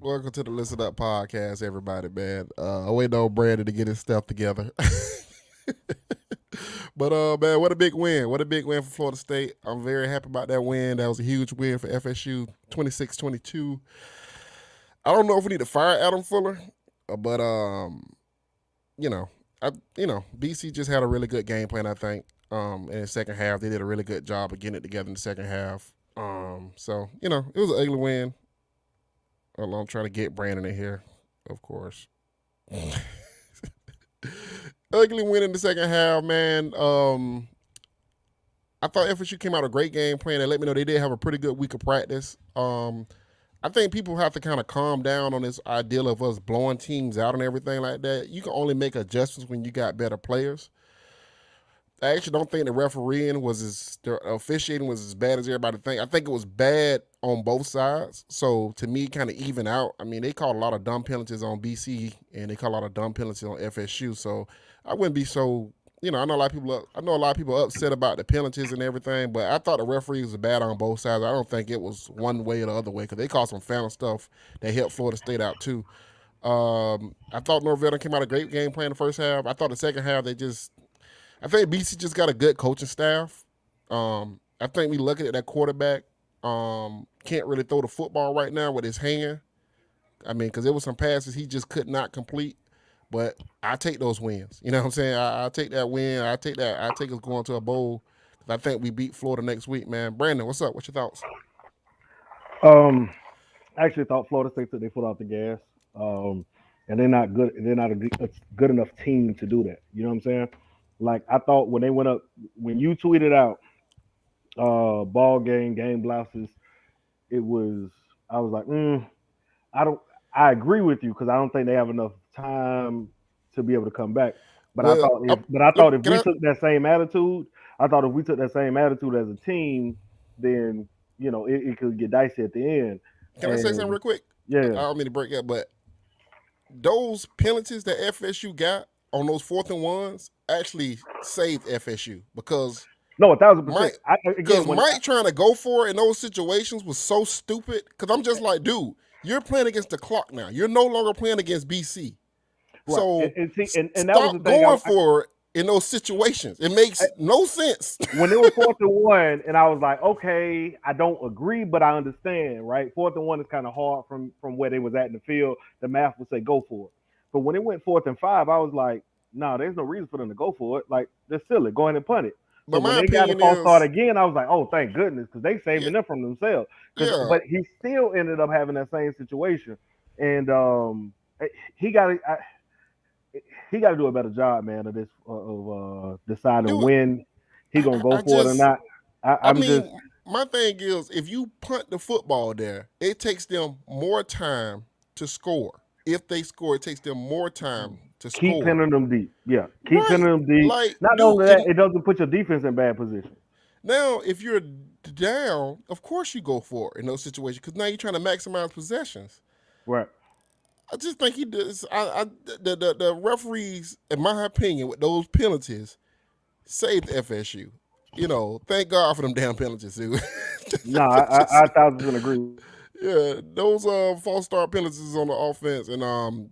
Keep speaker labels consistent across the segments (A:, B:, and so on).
A: Welcome to the Listen Up podcast, everybody, man. I wait on Brandon to get his stuff together. But man, what a big win. What a big win for Florida State. I'm very happy about that win. That was a huge win for FSU, 26-22. I don't know if we need to fire Adam Fuller, but you know, BC just had a really good game plan, I think. In the second half, they did a really good job of getting it together in the second half. So it was an ugly win. I'm trying to get Brandon in here, of course. Ugly win in the second half, man. I thought FSU came out a great game plan. They let me know they did have a pretty good week of practice. I think people have to kind of calm down on this ideal of us blowing teams out and everything like that. You can only make adjustments when you got better players. I actually don't think the refereeing the officiating was as bad as everybody think. I think it was bad on both sides. So to me, kind of even out. I mean, they called a lot of dumb penalties on BC and they called a lot of dumb penalties on FSU. So I wouldn't be so. I know a lot of people. I know a lot of people are upset about the penalties and everything, but I thought the referees were bad on both sides. I don't think it was one way or the other way because they called some phantom stuff that helped Florida State out too. I thought Norvell came out a great game plan the first half. I thought the second half I think BC just got a good coaching staff. I think we looking at that quarterback. Can't really throw the football right now with his hand. I mean, because there was some passes he just could not complete. But I take those wins. You know what I'm saying? I take that win. I take us going to a bowl. I think we beat Florida next week, man. Brandon, what's up? What's your thoughts?
B: Um, I actually thought Florida State took their foot off the gas. And they're not good. They're not a good enough team to do that. You know what I'm saying? Like I thought when they went up, when you tweeted out ball game blouses, it was I was like, I don't. I agree with you because I don't think they have enough time to be able to come back. But I
A: Well,
B: thought if
A: can
B: we
A: I
B: took that same attitude, I thought if we took that same attitude as a team, then it could get dicey at the end.
A: can I say something
B: And
A: real quick? I
B: yeah,
A: don't mean to break up, but those penalties that FSU got on those fourth and ones actually saved FSU because
B: no, 1,000%.
A: Mike,
B: Again, when
A: Mike trying to go for it in those situations was so stupid. Because I'm just like, dude, you're playing against the clock now. You're no longer playing against BC.
B: right,
A: So
B: and see, and that was the
A: stop
B: thing.
A: going for it in those situations. It
B: I
A: makes no sense.
B: when it was 4th and 1, and I was like, okay, I don't agree, but I understand, right? 4th and 1 is kind of hard from where they was at in the field. The math would say go for it, but when it went 4th and 5, I was like, no, there's no reason for them to go for it. Like they're silly. Go ahead and punt it. So
A: But
B: when
A: my
B: they got a
A: opinion
B: false start
A: is,
B: again, I was like, oh, thank goodness, because they
A: yeah,
B: saving them from themselves. Because
A: yeah.
B: but he still ended up having that same situation, and he got he got to do a better job, man, of this deciding
A: Dude,
B: when he gonna go
A: I
B: for it or
A: just,
B: not.
A: I
B: I'm just
A: mean, my thing is, if you punt the football there, it takes them more time to score. If they score, it takes them more time to
B: keep
A: score.
B: pinning them deep. Yeah, keep
A: Right.
B: pinning them deep.
A: Like,
B: Not
A: dude,
B: only that, it doesn't put your defense in bad position.
A: now if you're down, of course you go for it in those situations because now you're trying to maximize possessions.
B: Right.
A: I just think he does. The referees, in my opinion, with those penalties, saved FSU. Thank God for them damn penalties, dude.
B: No, I 1,000% agree with you.
A: Yeah, those false start penalties on the offense, and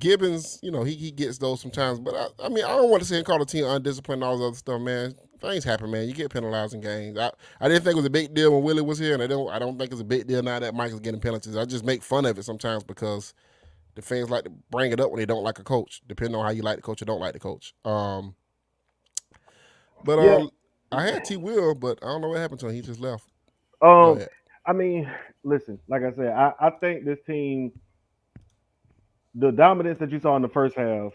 A: Gibbons, he gets those sometimes. But I mean, I don't want to say call the team undisciplined and all this other stuff, man. Things happen, man. You get penalized in games. I didn't think it was a big deal when Willie was here, and I don't think it's a big deal now that Mike is getting penalties. I just make fun of it sometimes because the fans like to bring it up when they don't like a coach, depending on how you like the coach or don't like the coach. But
B: Yeah.
A: I had T. Will, but I don't know what happened to him. He just left. Go
B: Um.
A: ahead.
B: I mean, listen. Like I said, I think this team, the dominance that you saw in the first half,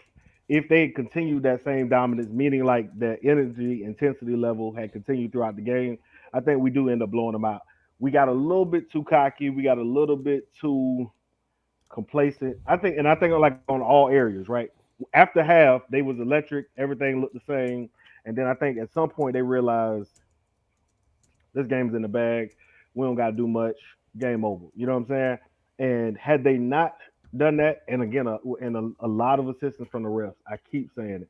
B: if they continued that same dominance, meaning like the energy intensity level had continued throughout the game, I think we do end up blowing them out. We got a little bit too cocky. We got a little bit too complacent. I think like on all areas, right? After half, they was electric. Everything looked the same, and then I think at some point they realized this game's in the bag. We don't got to do much. Game over. You know what I'm saying? And had they not done that, and again, a lot of assistance from the refs. I keep saying it.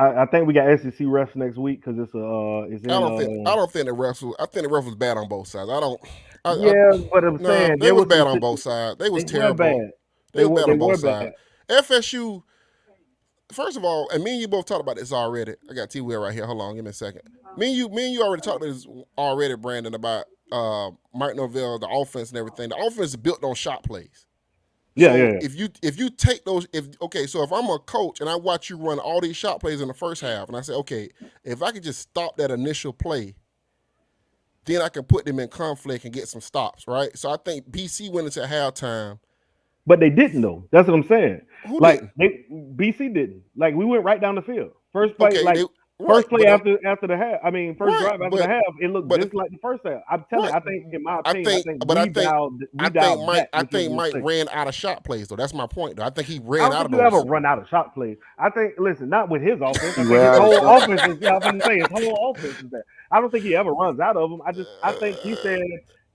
B: I think we got SEC refs next week because it's
A: I
B: in
A: don't think I don't think the refs. I think the refs was bad on both sides. I don't. I
B: yeah, but I'm
A: no,
B: saying
A: they
B: there
A: was
B: was some
A: bad on both sides. They was
B: they were
A: terrible.
B: bad.
A: They was bad
B: They
A: on
B: were
A: both
B: bad.
A: sides. FSU. First of all, and me and you both talked about this already. I got T Will right here. Hold on, give me a second. Me and you already talked about this already, Brandon, about Mike Norvell, the offense and everything. The offense is built on shot plays.
B: Yeah,
A: So
B: yeah.
A: if you take those so if I'm a coach and I watch you run all these shot plays in the first half and I say, okay, if I could just stop that initial play, then I can put them in conflict and get some stops, right? So I think BC went into halftime.
B: But they didn't though. That's what I'm saying.
A: Who
B: Like
A: didn't?
B: they BC didn't. Like we went right down the field. First play,
A: Okay,
B: like
A: they right,
B: first play after the half. I mean, first
A: right,
B: drive after the half, it looked
A: but
B: just like the first half. I'm telling
A: right.
B: you, I think in my
A: I
B: opinion, I
A: think,
B: think
A: but
B: we dialed back,
A: I
B: which was
A: think
B: a
A: Mike
B: mistake.
A: ran out of shot plays though. That's my point though. I think he
B: I
A: ran
B: don't
A: out
B: think
A: of
B: you ever
A: those.
B: run out of shot plays. I think, listen, not with his offense. I
C: He
B: think
C: ran
B: his
C: out of
B: whole
C: shot.
B: offense is. Yeah, I'm going to say his whole offense is that. I don't think he ever runs out of them. I think he said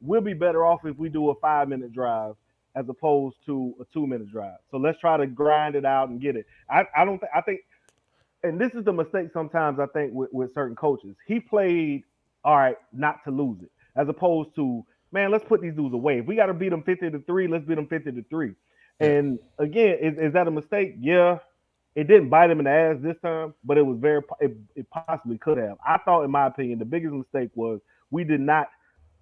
B: we'll be better off if we do a 5 minute drive as opposed to a 2 minute drive. So let's try to grind it out and get it. I don't think. I think, and this is the mistake sometimes I think with certain coaches. He played all right not to lose it, as opposed to man, let's put these dudes away. If we got to beat them 50-3, let's beat them 50-3.
A: Yeah,
B: And again, is that a mistake? Yeah, it didn't bite him in the ass this time, but it was it possibly could have. I thought, in my opinion, the biggest mistake was we did not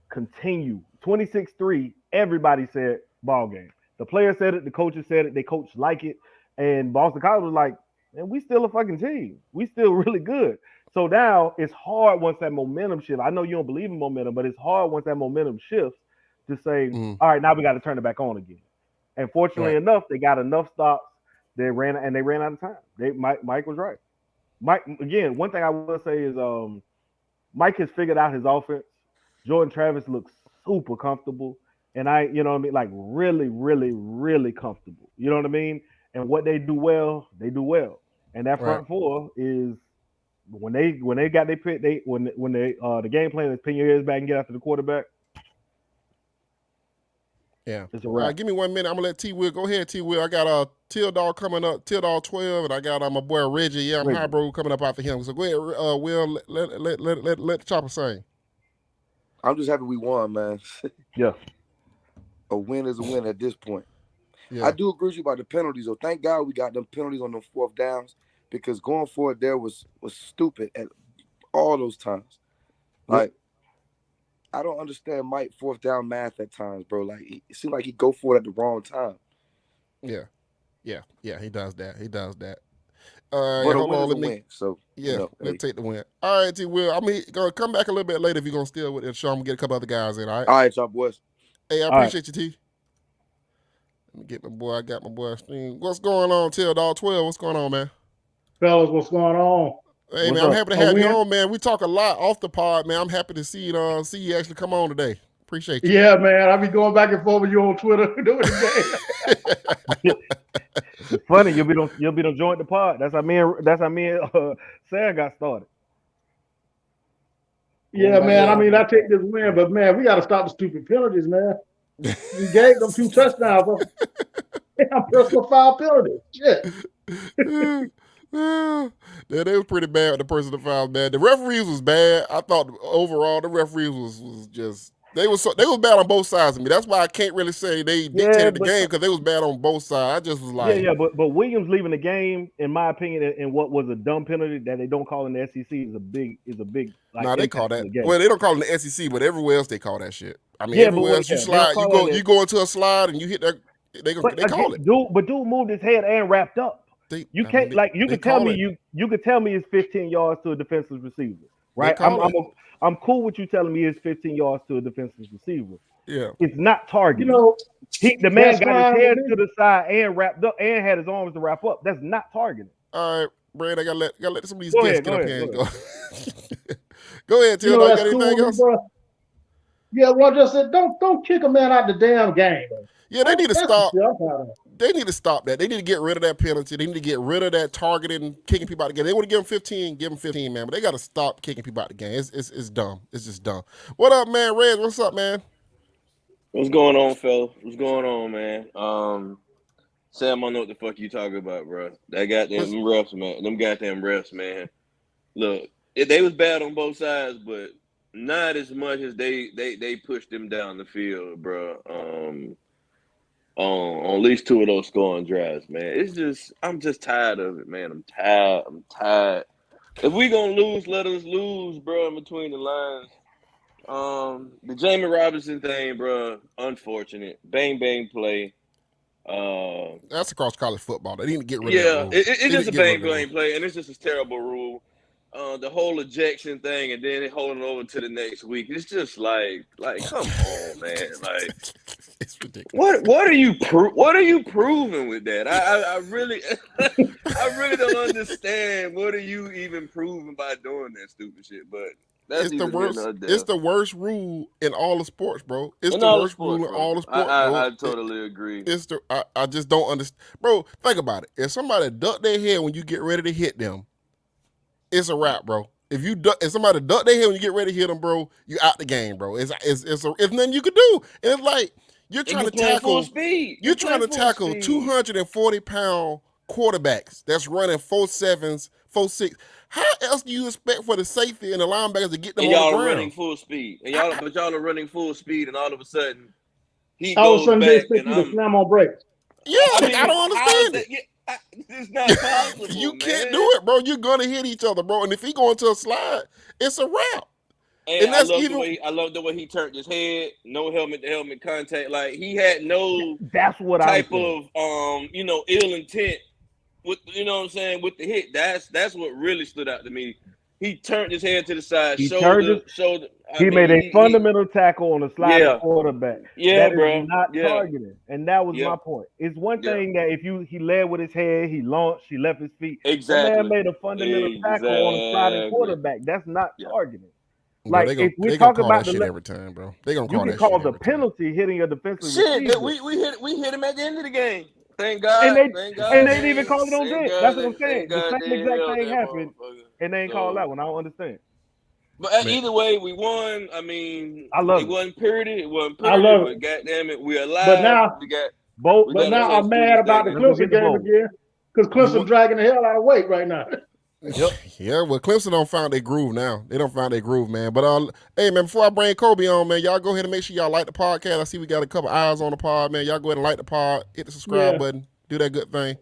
B: continue 26-3. Everybody said ball game. The player said it, the coaches said it, they coach like it, and Boston College was like, man, we still a fucking team. We still really good. So now it's hard once that momentum shifts. I know you don't believe in momentum, but it's hard once that momentum shifts to say,
A: mm,
B: all right, now we got to turn it back on again. And fortunately
A: right,
B: enough, they got enough stops. They ran out of time. Mike was right. Mike again. One thing I will say is Mike has figured out his offense. Jordan Travis looks super comfortable, and you know what I mean, like really, really, really comfortable. You know what I mean? And what they do well, they do well. And that
A: right.
B: front four is when they got their pick, they when they the game plan is pin your ears back and get after the quarterback.
A: Yeah.
B: It's a
A: All right,
B: wrap.
A: give me 1 minute. I'm gonna let T Will go ahead. T Will, I got Till Dog coming up, Till Dog 12, and I got my boy Reggie. Yeah, I'm high
B: Reggie.
A: bro coming up after him. So go ahead, Will. Let the chopper sing.
C: I'm just happy we won, man.
B: Yeah.
C: A win is a win at this point. I
A: Yeah,
C: do agree with you about the penalties, though. Thank God we got them penalties on the fourth downs because going forward there was stupid at all those times.
B: Yep.
C: Like I don't understand Mike fourth down math at times, bro. Like it seemed like he go for it at the wrong time.
A: yeah, yeah. He does that. He does that. Yeah,
C: But a
A: hold
C: win
A: on.
C: is a
A: Let me.
C: win. So
A: Yeah, let's
C: hey.
A: take the win. All right, T Will. I mean, gonna come back a little bit later if you're gonna steal with the show. I'm gonna get a couple other guys in. All right.
C: All right, y'all boys.
A: Hey, I
B: All right.
A: appreciate you, T. Let me get my boy. I got my boy stream. What's going on, Till Dog 12? What's going on, man?
D: Fellas, what's going on?
A: Hey
B: What's
A: man, I'm
B: up?
A: happy to
D: A
A: have you
D: win?
A: on, man. We talk a lot off the pod, man. I'm happy to see you actually come on today. Appreciate you.
D: Yeah, man. I be going back and forth with you on Twitter doing the game.
B: It's funny you'll be the joint the pod. That's how me and Sam got started. Going
D: Yeah,
B: back and
D: man. I
A: Yeah.
B: forth
D: mean,
B: on
D: I
B: the
D: take
B: pod.
D: this win, but man, we got to stop the stupid penalties, man. We gave them 2 touchdowns. I'm personal foul penalties. Shit.
A: Yeah, they was pretty bad with the personal fouls, man. The referees was bad. I thought overall the referees was just they was bad on both sides of me. That's why I can't really say they
B: Yeah,
A: dictated the game because they was bad on both sides. I just was
B: yeah,
A: like,
B: yeah, but Williams leaving the game, in my opinion, and what was a dumb penalty that they don't call in the SEC is a big like
A: nah, they call
B: impact to
A: that.
B: the game.
A: Well, they don't call it in the SEC, but everywhere else they call that shit. I mean,
B: Yeah, but
A: everywhere else you
B: they don't
A: slide,
B: call it.
A: you go into a slide and you hit that,
B: But
A: they
B: again,
A: call it.
B: dude moved his head and wrapped up. You
A: I mean,
B: can't like you
A: they
B: could tell
A: call
B: me
A: it.
B: you could tell me it's 15 yards to a defensive receiver,
A: They
B: right?
A: call it.
B: I'm cool with you telling me it's 15 yards to a defensive receiver.
A: Yeah.
B: It's not
D: You
B: targeting.
D: know,
B: The man
D: that's
B: got his
D: fine with
B: head
D: me.
B: to the side and wrapped up and had his arms to wrap up. That's not targeting.
A: All right, Brad, I gotta let some of these
B: Go
A: guests
B: ahead,
A: get
B: go
A: up
B: ahead,
A: here
B: go
A: and
B: ahead.
A: go. Go ahead,
D: You
A: Till.
D: know,
A: You
D: that's
A: got
D: cool
A: anything
D: with me,
A: else?
D: bro. Yeah, well, just said, don't kick a man out the damn game, bro.
A: Yeah, they need to
D: That's the
A: stop.
D: shit I'm proud of.
A: They need to stop that. They need to get rid of that penalty. They need to get rid of that targeting, kicking people out of the game. They want to give them 15, give them 15, man. But they got to stop kicking people out of the game. It's dumb. It's just dumb. What up, man? Reg, what's up, man?
E: What's going on, fella? What's going on, man? Sam, I know what the fuck you talking about, bro. That goddamn
A: Listen,
E: refs, man. Them goddamn refs, man. Look, they was bad on both sides, but not as much as they pushed them down the field, bro. On at least two of those scoring drives, man. It's just I'm just tired of it, man. I'm tired. I'm tired. If we gonna lose, let us lose, bro. In between the lines. The Jamie Robinson thing, bro. Unfortunate. Bang bang play. Uh,
A: that's across college football. They need to get rid of that
E: yeah,
A: rule.
E: it's
A: They need
E: just
A: to
E: a
A: get rid
E: bang
A: of that rule.
E: bang play, and it's just a terrible rule. The whole ejection thing, and then holding over to the next week. It's just like, come on, man. Like,
A: It's ridiculous.
E: what are you proving with that? I really, I really don't understand. What are you even proving by doing that stupid shit? But that's
A: It's the
E: even here
A: worst.
E: nor
A: It's
E: there.
A: the worst rule in all the sports, bro. It's
E: In
A: the
E: all the
A: worst
E: sports,
A: rule in
E: bro.
A: all the sports, bro.
E: I totally agree.
A: It's the I just don't understand, bro. Think about it. If somebody duck their head when you get ready to hit them, it's a wrap, bro. If somebody duck their head when you get ready to hit them, bro, you out the game, bro. It's nothing you can do. And it's like you're
E: And
A: trying
E: you
A: to
E: playing full
A: tackle
E: speed.
A: you're
E: You
A: trying
E: playing
A: to
E: full
A: tackle
E: speed.
A: 240-pound quarterbacks that's running 4.7s, 4.6. How else do you expect for the safety and the linebackers to get them
E: And
A: on the
E: y'all are running
A: ground?
E: full speed. But y'all are running full speed, and all of a sudden he
D: All of a
E: goes
D: sudden they
E: back,
D: expect
E: and
D: you to
E: I'm.
D: slam on brakes.
A: Yeah,
E: I
A: I
E: mean,
A: don't
E: how is
A: understand
E: that?
A: it.
E: It's not possible,
A: You can't do
E: man.
A: it, bro. You're gonna hit each other, bro. And if he go into a slide, it's a wrap.
E: And
A: And that's even
E: I love the way he turned his head, no helmet to helmet contact. Like he had no
B: That's what I'm
E: type
B: saying.
E: of ill intent with what I'm saying with the hit. That's what really stood out to me. He turned his head to the side,
B: He turned his.
E: shoulder. I
B: He made
E: mean,
B: a
E: he
B: fundamental tackle on a sliding
E: yeah,
B: quarterback.
E: yeah,
B: That is
E: bro,
B: not
E: yeah,
B: targeting, and that was
E: yeah,
B: my point. It's one
E: yeah,
B: thing that if he led with his head, he launched, he left his feet. That man
E: exactly,
B: made a fundamental tackle on a sliding
E: exactly,
B: quarterback. That's not
E: yeah.
B: targeting.
A: bro,
B: Like
A: they gonna
B: if we
A: they gonna
B: talk
A: call
B: about
A: that shit every time, bro. They gonna
B: you
A: call
B: can
A: that
B: call
A: shit
B: the
A: every time.
B: penalty hitting a defensive
E: Shit, that
B: receiver,
E: we hit him at the end of the game.
B: and
E: Thank
B: and
E: God
B: they didn't even call it on them. That's what I'm
E: thank
B: saying. The
E: God
B: same
E: they
B: exact
E: held
B: thing
E: that
B: happened,
E: motherfucker.
B: and they ain't called that
E: So,
B: one. I don't understand.
E: but
A: Man,
E: either way, we won. I mean,
B: I
E: it
B: love it.
E: wasn't pretty. It wasn't
D: I
E: pretty,
D: love
E: but
D: it.
E: goddamn it, we're
D: But
E: alive.
D: now,
B: Both.
E: We
D: but
E: got a
D: now
E: chance
D: I'm
E: to do
D: mad
E: this
D: about
E: thing
D: the
B: Let's go
E: again.
B: get
D: Clemson
B: the
D: game
B: bowl.
D: again because
A: you
D: Clemson
A: want?
D: dragging the hell out of weight right now.
B: Yep.
A: Yeah, well, Clemson don't found their groove now. They don't found their groove, man. But hey, man, before I bring Kobe on, man, y'all go ahead and make sure y'all like the podcast. I see we got a couple eyes on the pod, man. Y'all go ahead and like the pod, hit the subscribe
D: Yeah,
A: button, do that good thing.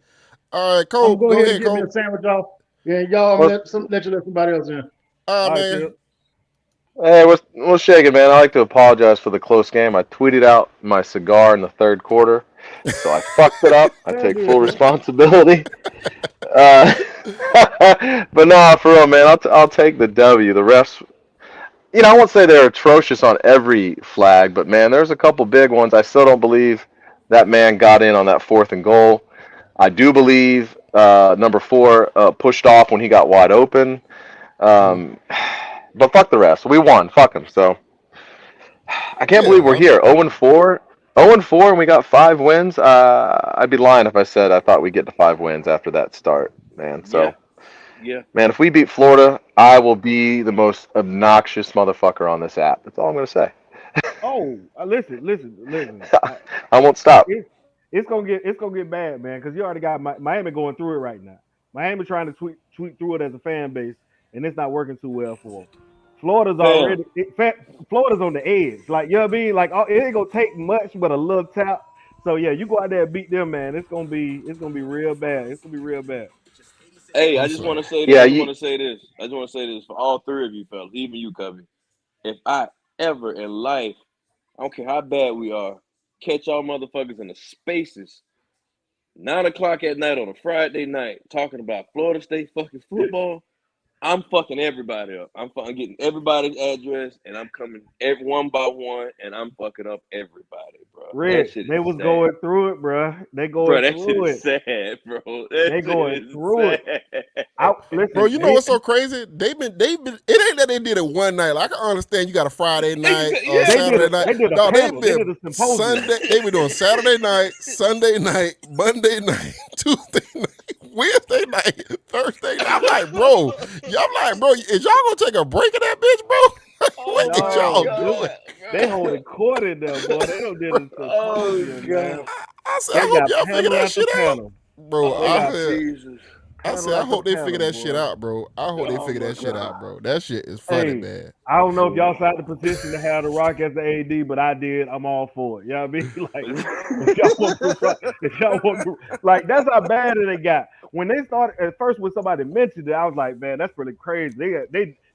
A: All right,
D: I'm
A: Kobe,
D: gonna go
A: go
D: ahead and
A: ahead,
D: get me
A: Kobe.
D: a sandwich off. Yeah, y'all, I'm
F: What's,
D: let you let somebody else in.
A: All
B: All
A: right,
B: right, Phil.
A: man.
F: hey, what's shaking, man? I like to apologize for the close game. I tweeted out my cigar in the third quarter, so I fucked it up. I
B: Sound
F: take
B: good,
F: full
B: Phil.
F: responsibility. Uh, but nah, for real, man, I'll take the W. The refs, I won't say they're atrocious on every flag, but man, there's a couple big ones. I still don't believe that man got in on that fourth and goal. I do believe number four pushed off when he got wide open.
B: Mhm.
F: Um, but fuck the rest. We won. Fuck them. So I can't believe we're
A: Yeah,
F: here. 0 and 4. 0 and 4, and we got 5 wins. I'd be lying if I said I thought we'd get to 5 wins after that start, man.
E: Yeah,
F: So,
E: yeah.
F: man, if we beat Florida, I will be the most obnoxious motherfucker on this app. That's all I'm gonna say.
B: Oh, listen.
F: I won't stop.
B: It, it's gonna get bad, man, because you already got Miami going through it right now. Miami trying to tweet through it as a fan base, and it's not working too well for them. Florida's
E: Fam,
B: already Florida's on the edge. Like you know what I mean? Like it ain't gonna take much but a little tap. So yeah, you go out there and beat them, man. It's gonna be real bad. It's gonna be real bad.
E: hey, I
A: I'm
E: just want
A: sorry.
E: to say this.
F: Yeah,
E: I just want to say this. I just want to say this for all three of you fellas, even you, Cubby. If I ever in life, I don't care how bad we are, catch y'all motherfuckers in the spaces 9 o'clock at night on a Friday night talking about Florida State fucking football. I'm fucking everybody up. I'm fucking getting everybody's address, and I'm coming one by one, and I'm fucking up everybody, bro. That
B: Rich,
E: shit
B: they
E: is
B: was
E: sad,
B: going through it, bro. They
E: bro.
B: going
E: That shit
B: through
E: is
B: it.
E: sad, bro. That
B: They
E: shit
B: going
E: is
B: through it. I
E: sad.
A: Bro,
B: listen.
A: you know what's so crazy? They've been. It ain't that they did it one night. Like I can understand you got a Friday night or
E: Yeah,
B: They
A: Saturday
B: did a
A: night.
B: they did a
A: Dog, they've
B: panel. They did
A: been
B: a symposium.
A: Sunday. They been doing Saturday night, Sunday night, Monday night, Tuesday night, Wednesday night, Thursday night. I'm like, bro, is y'all gonna take a break of that bitch, bro?
E: Oh
A: Look at
E: my
A: y'all
B: No,
A: doing.
E: God,
B: they
E: bro.
B: holding court in there, boy. They don't did a
E: Oh
B: symposium, man.
E: God.
A: I said, I
B: They
A: hope
B: got
A: y'all figure
B: panel
A: that
B: after
A: shit out,
B: panel.
A: bro.
B: They
E: Oh
B: got
E: Jesus.
A: I said,
B: panel
A: I
B: after
A: hope they figure
B: panel,
A: that shit
B: boy.
A: out, bro. I hope they
E: Oh
A: figure
E: my
A: that shit
E: God.
A: out, bro. That shit is funny,
B: Hey,
A: man.
B: I don't know if y'all signed the petition to have the Rock as the AD, but I did. I'm all for it. You know what I mean? Like, if y'all want the Rock, if y'all want the, like, that's how bad it got. When they started at first, when somebody mentioned it, I was like, man, that's really crazy.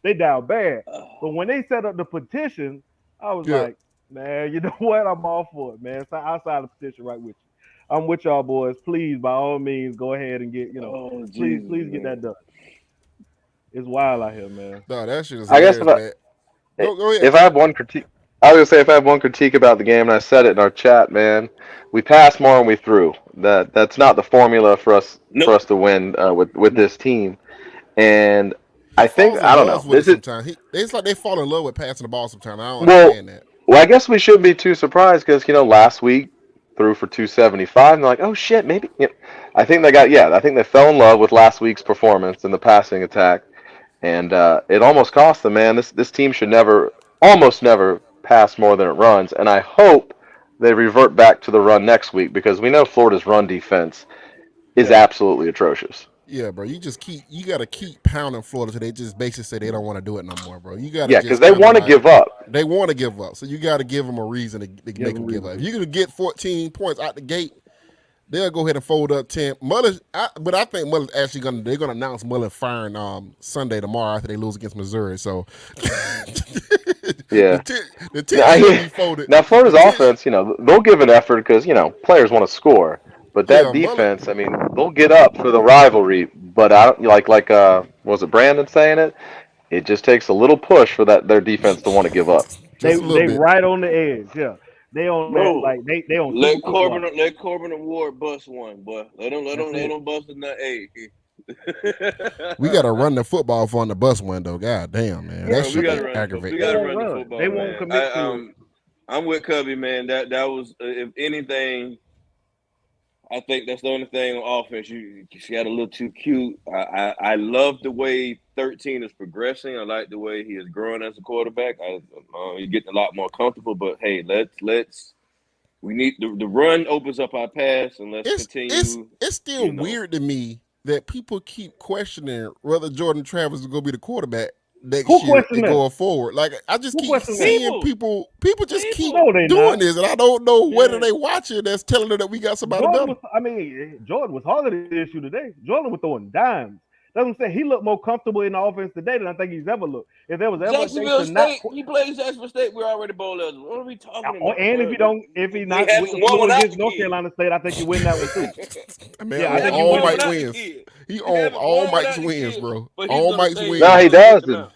B: They down bad. But when they set up the petition, I was
A: Yeah.
B: like, man, you know what? I'm all for it, man. So I signed the petition right with you. I'm with y'all boys. Please, by all means, go ahead and get,
E: Oh Jesus,
B: please get that
E: man.
B: done. It's wild out here, man.
A: No, that shit is
F: I guess
A: hilarious, man. Go ahead,
F: if I
A: Chris.
F: have one critique, I was gonna say if I have one critique about the game, and I said it in our chat, man, we passed more than we threw. That's not the formula
E: Nope.
F: to win with
B: No.
F: this team. And
A: He
F: I think
A: falls in
F: I don't know.
A: love with it
F: This is
A: sometimes. It's like they fall in love with passing the ball sometimes. I don't
F: well,
A: understand that.
F: well, I guess we shouldn't be too surprised because last week threw for 275, and they're like, oh shit, maybe. I think I think they fell in love with last week's performance in the passing attack, and it almost cost them. Man, this team should almost never pass more than it runs, and I hope they revert back to the run next week because we know Florida's run defense is
B: Yeah.
F: absolutely atrocious.
A: Yeah, bro. You gotta keep pounding Florida till they just basically say they don't want to do it no more, bro. You gotta
F: Yeah, because
A: just
F: they
A: kind of
F: want to
A: like
F: give up.
A: they want to give up, so you gotta give them a reason to
B: Give
A: make
B: them
A: them give
B: reason
A: up. If
B: to.
A: you can get 14 points out the gate, they'll go ahead and fold up 10. But I think Mullen's actually they're gonna announce Mullen firing Sunday tomorrow after they lose against Missouri. So
F: Yeah.
A: the tent
F: Now,
A: should be folded.
F: now
A: The
F: Florida's
A: tent,
F: offense, they'll give an effort because players want to score, but that
A: yeah, Mullen.
F: defense, I mean, they'll get up for the rivalry. But I don't was it Brandon saying it? It just takes a little push for their defense to want to give up.
A: Just a little
B: They
A: bit.
B: right on the edge. Yeah. They on that
E: Bro.
B: like they on super quick lock.
E: Let Corbin Award bust one, boy.
B: That's
E: Let
B: it.
E: him bust another. Hey.
A: We gotta run the football on the bus window. God damn, man,
B: Yeah,
A: that
E: Bro, we
A: shit
B: they
E: gotta
A: be
E: run the we
B: they
A: aggravating.
E: gotta
B: won't
E: run the
B: run. They
E: football,
B: won't
E: man.
B: commit to it.
E: I'm with Cubby, man. That was if anything, I think that's the only thing on offense. She got a little too cute. I love the way 13 is progressing. I like the way he is growing as a quarterback. He's getting a lot more comfortable. But hey, let's we need the run opens up our pass, and let's
A: it's it's
E: continue.
A: it's still
E: You know,
A: weird to me that people keep questioning whether Jordan Travis is going to be the quarterback
B: Who
A: next year and
B: questioned that?
A: going forward. Like I just
B: Who
A: keep
B: questioned that?
A: seeing
E: people,
A: people just keep
B: No, they
A: doing
B: not.
A: this, and I don't know whether
E: man.
A: they watching that's telling them that we got somebody
B: Jordan
A: better.
B: was. I mean, Jordan was harder the issue today. Jordan was throwing dimes. That's what I'm saying. He looked more comfortable in the offense today than I think he's ever looked. If there was ever a day
E: Jacksonville
B: to not,
E: State. He plays Jacksonville State. We're already bowl eligible. What are we talking about,
B: and if
E: bro?
B: he don't, if he
E: We
B: not with the
E: haven't won
B: flu
E: without
B: against
E: the
B: North
E: kid.
B: Carolina State, I think you win that one too.
A: I mean,
B: Yeah,
E: We
B: I
A: on
B: think you
E: haven't
A: all
B: win
E: won
B: that
A: Mike's
B: one.
E: without the
A: wins,
E: kid.
A: he
E: We
A: on
E: haven't
A: all
E: won
A: Mike's
E: without the
A: wins,
E: kid.
A: bro.
E: But he's
A: All
E: gonna
A: Mike's
E: stay.
F: No,
A: wins.
F: he
E: He's gonna
F: does.
E: stick
F: And
E: around.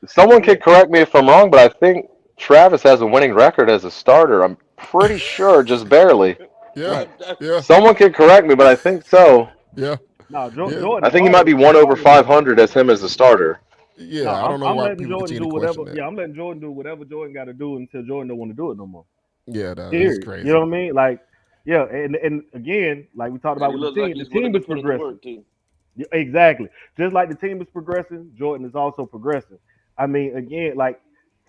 F: someone
B: Yeah,
F: can correct me if I'm wrong, but I think Travis has a winning record as a starter. I'm pretty sure, just barely.
A: Yeah,
B: right.
E: That-
A: yeah,
F: Someone can correct me, but I think so.
A: yeah,
B: No,
A: yeah,
F: I
B: Jordan is
F: think he might
B: harder.
F: be
B: He's
F: one over
B: harder than that.
F: 500 as him as a starter.
B: No,
A: yeah. I don't know
B: I'm
A: why
B: letting
A: people
B: Jordan
A: continue
B: do
A: to
B: whatever.
A: question that.
B: Yeah, I'm letting Jordan do whatever Jordan got to do until Jordan don't want to do it no more.
A: Yeah, that's
B: Period. You know
A: crazy.
B: what I mean? Like, yeah, and again, like we talked
E: and
B: about
E: he
B: with
E: looks like
B: the
E: he's willing
B: team
E: to
B: is
E: put in the
B: progressing.
E: work too.
B: Yeah, exactly. Just like the team is progressing, Jordan is also progressing. I mean, again, like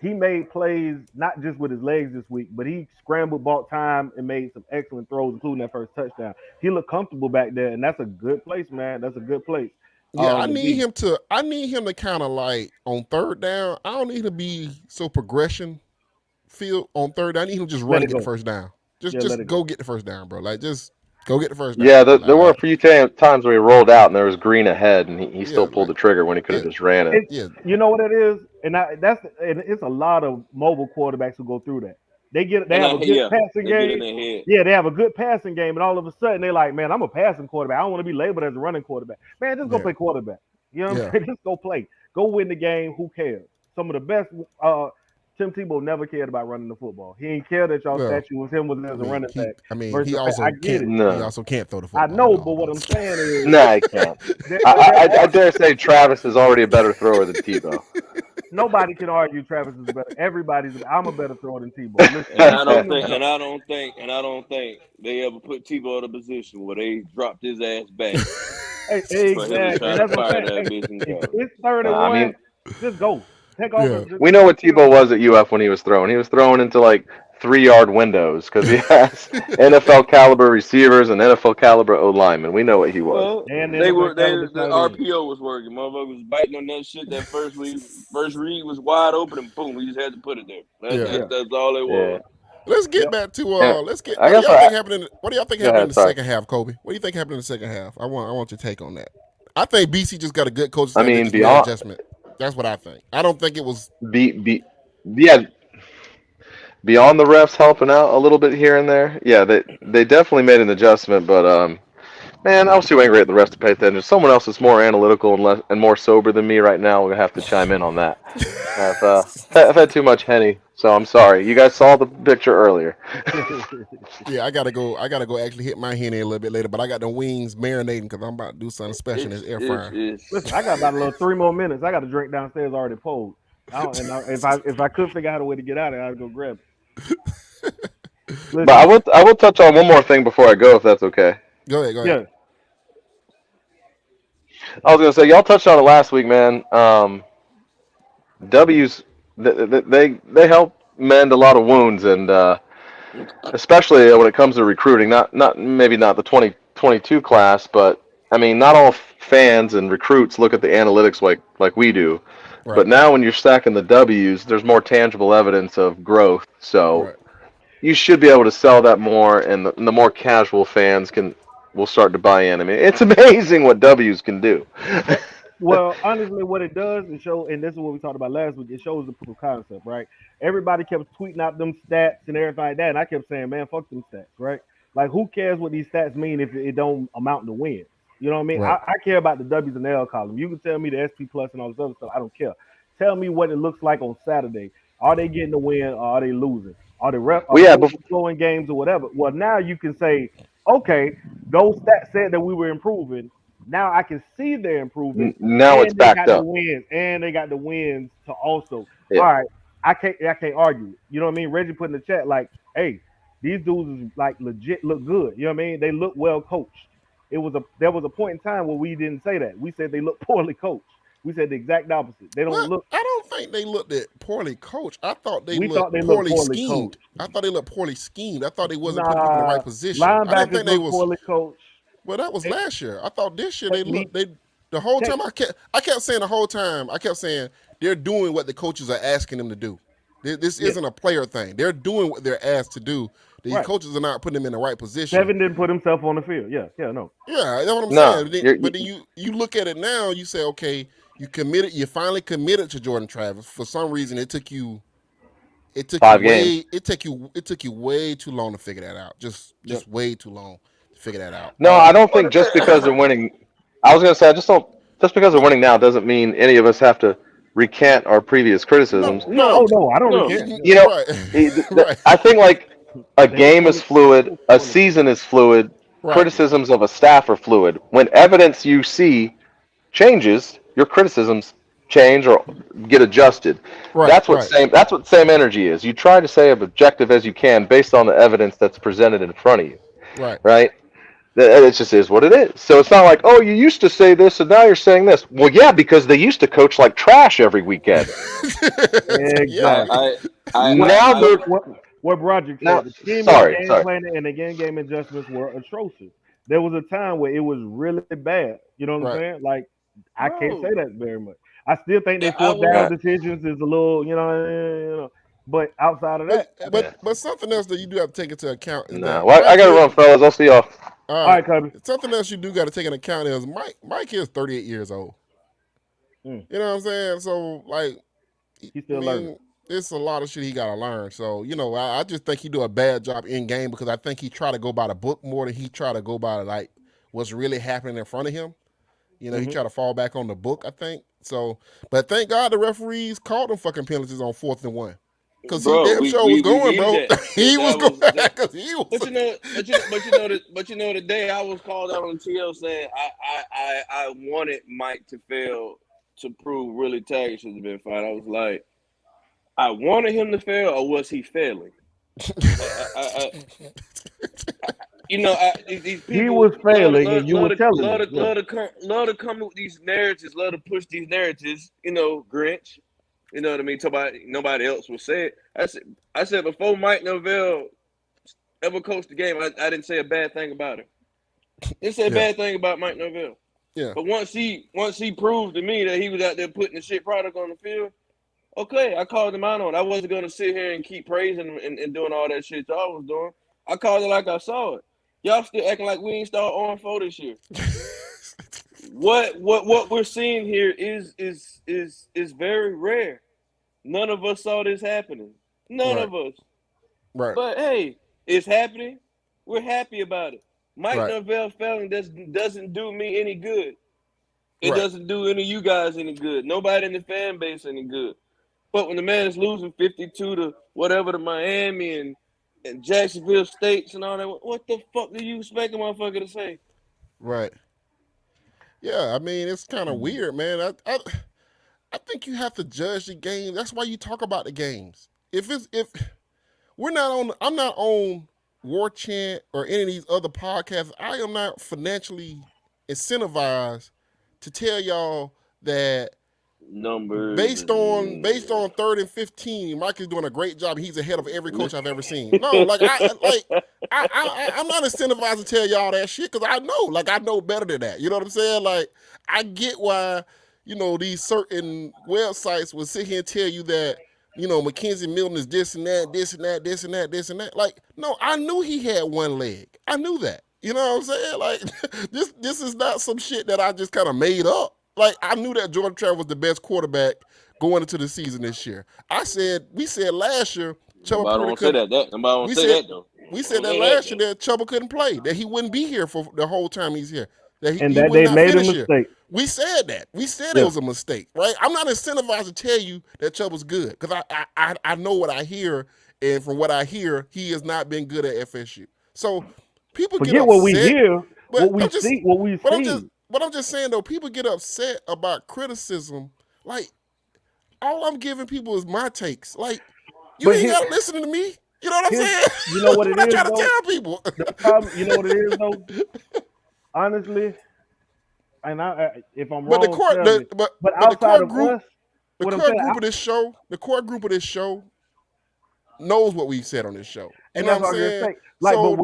B: he made plays not just with his legs this week, but he scrambled, bought time, and made some excellent throws, including that first touchdown. He looked comfortable back there, and that's a good place, man. That's a good place
A: Yeah,
B: to be.
A: I need him to kind of like on third down. I don't need him to be so progression field on third down. I need him to just run
B: Let
A: and
B: it
A: get the
B: go.
A: first down.
B: Yeah, let
A: Just
B: it
A: go
B: go.
A: get the first down, bro. Like just go get the first down,
F: Yeah,
A: bro.
F: there were a few times where he rolled out and there was green ahead, and he still
A: Yeah,
F: pulled
A: like
F: the trigger when he could
A: yeah,
F: have just ran it.
B: It,
A: yeah,
B: you know what it is, and it's a lot of mobile quarterbacks who go through that. They
E: And
B: have
E: I
B: a good
E: yeah,
B: passing
E: they get in
B: game.
E: their head.
B: Yeah, they have a good passing game, and all of a sudden they're like, man, I'm a passing quarterback. I don't want to be labeled as a running quarterback. Man, just go
A: yeah,
B: play quarterback. You know what I'm
A: yeah.
B: saying? Just go play. Go win the game. Who cares? Some of the best. Tim Tebow never cared about running the football. He didn't care that y'all
A: Well,
B: statue was him was as a running back
A: he
B: versus. I
A: also
B: get
A: can't.
B: it.
A: He
F: No,
A: also can't throw the
B: I
A: football.
B: know,
A: You
B: but
A: know,
B: what I'm saying is
F: no, he can't.
B: there, there
F: I
B: are
F: dare say Travis is already a better thrower than Tebow.
B: nobody can argue Travis is better. Everybody's. I'm a better thrower than Tebow. Listen,
E: And
B: we've seen them play.
E: I don't think they ever put Tebow in a position where they dropped his ass back
B: Hey,
E: for him to
B: exactly.
E: try to
B: That's what I'm
E: fire
B: saying.
E: that
B: Hey,
E: bitch and
B: if
E: go.
B: it's
F: I
B: 31,
F: mean,
B: just go. take off.
A: Yeah.
F: We know what Tebow was at UF when he was throwing. He was throwing into like 3 yard windows because he has NFL caliber receivers and NFL caliber O linemen. We know what he was.
E: Well,
B: And
E: they
B: NFL
E: were
B: caliber
E: the
B: tight end.
E: RPO was working. Motherfucker was biting on that shit. That first read was wide open, and boom, we just had to put it there.
A: Yeah.
B: Yeah.
E: That's all it
F: Yeah.
E: was.
A: Let's get
B: Yep.
A: back to
F: And
A: let's get
F: I
A: what do
F: guess
A: y'all think happened what do y'all think
F: go
A: happened in
F: ahead.
A: the
F: Sorry.
A: second half, Kobe? What do you think happened in the second half? I want your take on that. I think BC just got a good coach
F: I
A: that
F: mean,
A: just made an adjustment. That's what I think. I don't think it was
F: yeah, beyond the refs helping out a little bit here and there. Yeah, they definitely made an adjustment, but man, I was too angry at the refs to pay attention. Someone else that's more analytical and more sober than me right now will have to chime in on that. I've had too much Henny, so I'm sorry. You guys saw the picture earlier.
A: Yeah, I gotta go actually hit my hen in a little bit later, but I got the wings marinating because I'm about to do something special in this air fryer.
B: Listen, I got about a little 3 more minutes. I got a drink downstairs already pulled. If I could figure out a way to get out of it, I'd go grab it.
F: But
B: Listen,
F: I will touch on one more thing before I go, if that's okay.
A: Go ahead.
B: yeah,
F: I was gonna say y'all touched on it last week, man. W's they help mend a lot of wounds, and especially when it comes to recruiting. Maybe not the 2022 class, but I mean, not all fans and recruits look at the analytics like we do.
A: Right.
F: But now when you're stacking the W's, there's more tangible evidence of growth. So
A: Right.
F: you should be able to sell that more, and the more casual fans will start to buy in. I mean, it's amazing what W's can do.
B: well, honestly, what it does is show, and this is what we talked about last week. It shows the proof of concept, right? Everybody kept tweeting out them stats and everything like that, and I kept saying, "Man, fuck them stats," right? Like, who cares what these stats mean if it don't amount to wins? You know what I mean?
A: Right.
B: I care about the W's and L column. You can tell me the SP plus and all this other stuff. I don't care. Tell me what it looks like on Saturday. Are they getting the win or are they losing? Are the rep
F: Well, yeah,
B: flowing games or whatever? Well, now you can say, okay, those stats said that we were improving. Now I can see they're improving,
F: now it's
B: and they
F: backed
B: got the
F: up.
B: wins, and they got the wins to also.
F: Yeah.
B: All right, I can't argue. You know what I mean? Reggie put in the chat like, hey, these dudes is like legit look good. You know what I mean? They look well coached. There was a point in time where we didn't say that. We said they look poorly coached. We said the exact opposite. They don't
A: What?
B: look.
A: I don't think they looked at poorly coached. I thought they
B: We thought
A: looked
B: they looked
A: poorly
B: poorly
A: schemed.
B: coached.
A: I thought they looked poorly schemed. I thought they wasn't putting people in the
B: Nah,
A: right position. I didn't
B: linebackers
A: think they
B: look
A: was.
B: poorly coached.
A: Well, that was
B: They,
A: last year. I thought this year they
B: technique,
A: looked. The whole
B: tech,
A: time I kept saying the whole time I kept saying they're doing what the coaches are asking them to do. This
B: yeah,
A: isn't a player thing. They're doing what they're asked to do. These
B: right.
A: coaches are not putting them in the right position.
B: Seven didn't put himself on the field. Yeah, no.
A: Yeah, that's what I'm
F: No,
A: saying. But then you look at it now. You say, okay, you finally committed to Jordan Travis. For some reason, it took you
F: 5 games.
A: it took you way too long to figure that out. Just
B: Yep.
A: way too long to figure that out.
F: No, I don't think just because they're winning. I was gonna say I just don't. Just because they're winning now doesn't mean any of us have to recant our previous criticisms.
B: Oh no, I don't
E: No.
B: care.
F: You know,
A: Right.
F: I think like a
B: They
F: game
B: won
F: is fluid, a
B: 20.
F: season is fluid,
A: Right.
F: criticisms of a staff are fluid. When evidence you see changes, your criticisms change or get adjusted.
A: Right.
F: That's what same energy is. You try to say as objective as you can based on the evidence that's presented in front of you.
A: Right.
F: Right? It just is what it is. So it's not like, oh, you used to say this and now you're saying this. Well, yeah, because they used to coach like trash every weekend.
B: Exactly.
F: Now they're
B: What Broderick
F: now.
B: said, the scheming,
F: Sorry,
B: game
F: sorry.
B: planning, and the game adjustments were atrocious. There was a time where it was really bad. You know what I'm saying? Like, I can't say that very much. I still think their fourth down decisions is a little, you know. But outside of that,
A: but something else that you do have to take into account is that
F: Well, I gotta run, fellas. I'll see y'all.
A: All
B: right, Kobe.
A: Something else you do got to take into account is Mike is 38 years old. You know what I'm saying? So like,
B: he's still learning.
A: It's a lot of shit he got to learn. So I just think he do a bad job in game because I think he try to go by the book more than he try to go by like what's really happening in front of him. He try to fall back on the book. I think so. But thank God the referees called them fucking penalties on 4th and 1. Because he damn sure was going, bro. He was going because he was.
E: But the day I was called out on TL saying I wanted Mike to fail to prove really Taggart should have been fine. I was like, I wanted him to fail, or was he failing? These people
B: he was failing, and you were telling
E: love to come with these narratives, love to push these narratives. Grinch. You know what I mean? Nobody else would say it. I said before Mike Norvell ever coached the game, I didn't say a bad thing about him. Didn't say a
A: Yeah,
E: bad thing about Mike Norvell.
A: yeah,
E: But once he proved to me that he was out there putting the shit product on the field, okay, I called him out on it. I wasn't gonna sit here and keep praising him and doing all that shit y'all was doing. I called it like I saw it. Y'all still acting like we ain't start on 4 this year. What we're seeing here is very rare. None of us saw this happening. None
A: right,
E: of us.
A: right,
E: But hey, it's happening. We're happy about it. Mike
A: right,
E: Norvell failing doesn't do me any good. It
A: right.
E: doesn't do any of you guys any good. Nobody in the fan base any good. But when the man is losing 52 to whatever to Miami and Jacksonville States and all that, what the fuck do you expect a motherfucker to say?
A: Right. Yeah, I mean it's kind of weird, man. I think you have to judge the game. That's why you talk about the games. If we're not on, I'm not on War Chant or any of these other podcasts. I am not financially incentivized to tell y'all that
E: Numbers
A: based on 3rd and 15, Mike is doing a great job. He's ahead of every coach I've ever seen. No, I'm not incentivized to tell y'all that shit because I know better than that. You know what I'm saying? Like I get why these certain websites will sit here and tell you that Mackenzie Milton is this and that, this and that, this and that, this and that. Like no, I knew he had one leg. I knew that. You know what I'm saying? Like this is not some shit that I just kind of made up. Like I knew that Jordan Travis was the best quarterback going into the season this year. We said last year Chuba
E: Nobody
A: Purdy
E: won't say
A: couldn't.
E: that. Nobody won't
A: We
E: say
A: said
E: that though.
A: we said
E: Don't
A: that
E: say that
A: last year
E: though.
A: that Chuba couldn't play, that he wouldn't be here for the whole time he's here, that
B: And
A: he
B: that
A: would
B: they
A: not
B: made a
A: finish here.
B: mistake.
A: We said that. We said it
B: Yeah.
A: was a mistake, right? I'm not incentivized to tell you that Chuba's good because I know what I hear, and from what I hear, he has not been good at FSU. So people get
B: Forget what we
A: upset,
B: hear,
A: but
B: what we
A: but
B: see.
A: I'm just saying though, people get upset about criticism. Like all I'm giving people is my takes. Like you
B: But
A: ain't
B: here,
A: gotta listen to me. You know what I'm
B: here's,
A: saying?
B: you know what
A: That's
B: it
A: what I
B: is
A: try to
B: though.
A: tell people.
B: The problem, you know what it is though. Honestly, and if I'm
A: But the
B: wrong,
A: core
B: tell
A: the
B: me. But
A: but the
B: outside
A: core
B: of
A: group
B: us, what I'm saying,
A: the core group of this show knows what we've said on this show. You
B: and
A: know what
B: that's
A: I'm
B: what I'm gonna
A: saying?
B: say. Like,
A: So
B: but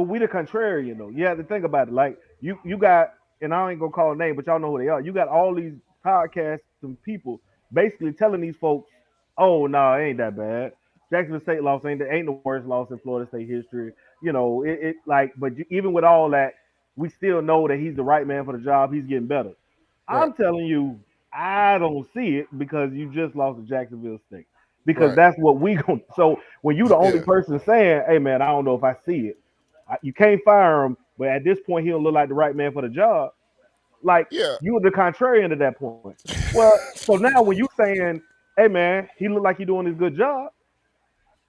B: we the contrarian though. You have to think about it. Like, you got, and I ain't gonna call a name, but y'all know who they are. You got all these podcasts and people basically telling these folks, "Oh no, it ain't that bad. Jacksonville State loss ain't the worst loss in Florida State history." It like, but even with all that, we still know that he's the right man for the job. He's getting better.
A: right,
B: I'm telling you, I don't see it because you just lost to Jacksonville State. Because
A: right,
B: that's what we going. So when you the only
A: yeah,
B: person saying, "Hey man, I don't know if I see it," you can't fire him. But at this point, he don't look like the right man for the job. Like
A: yeah.
B: you were the contrarian at that point. Well, so now when you saying, "Hey man, he look like he doing his good job,"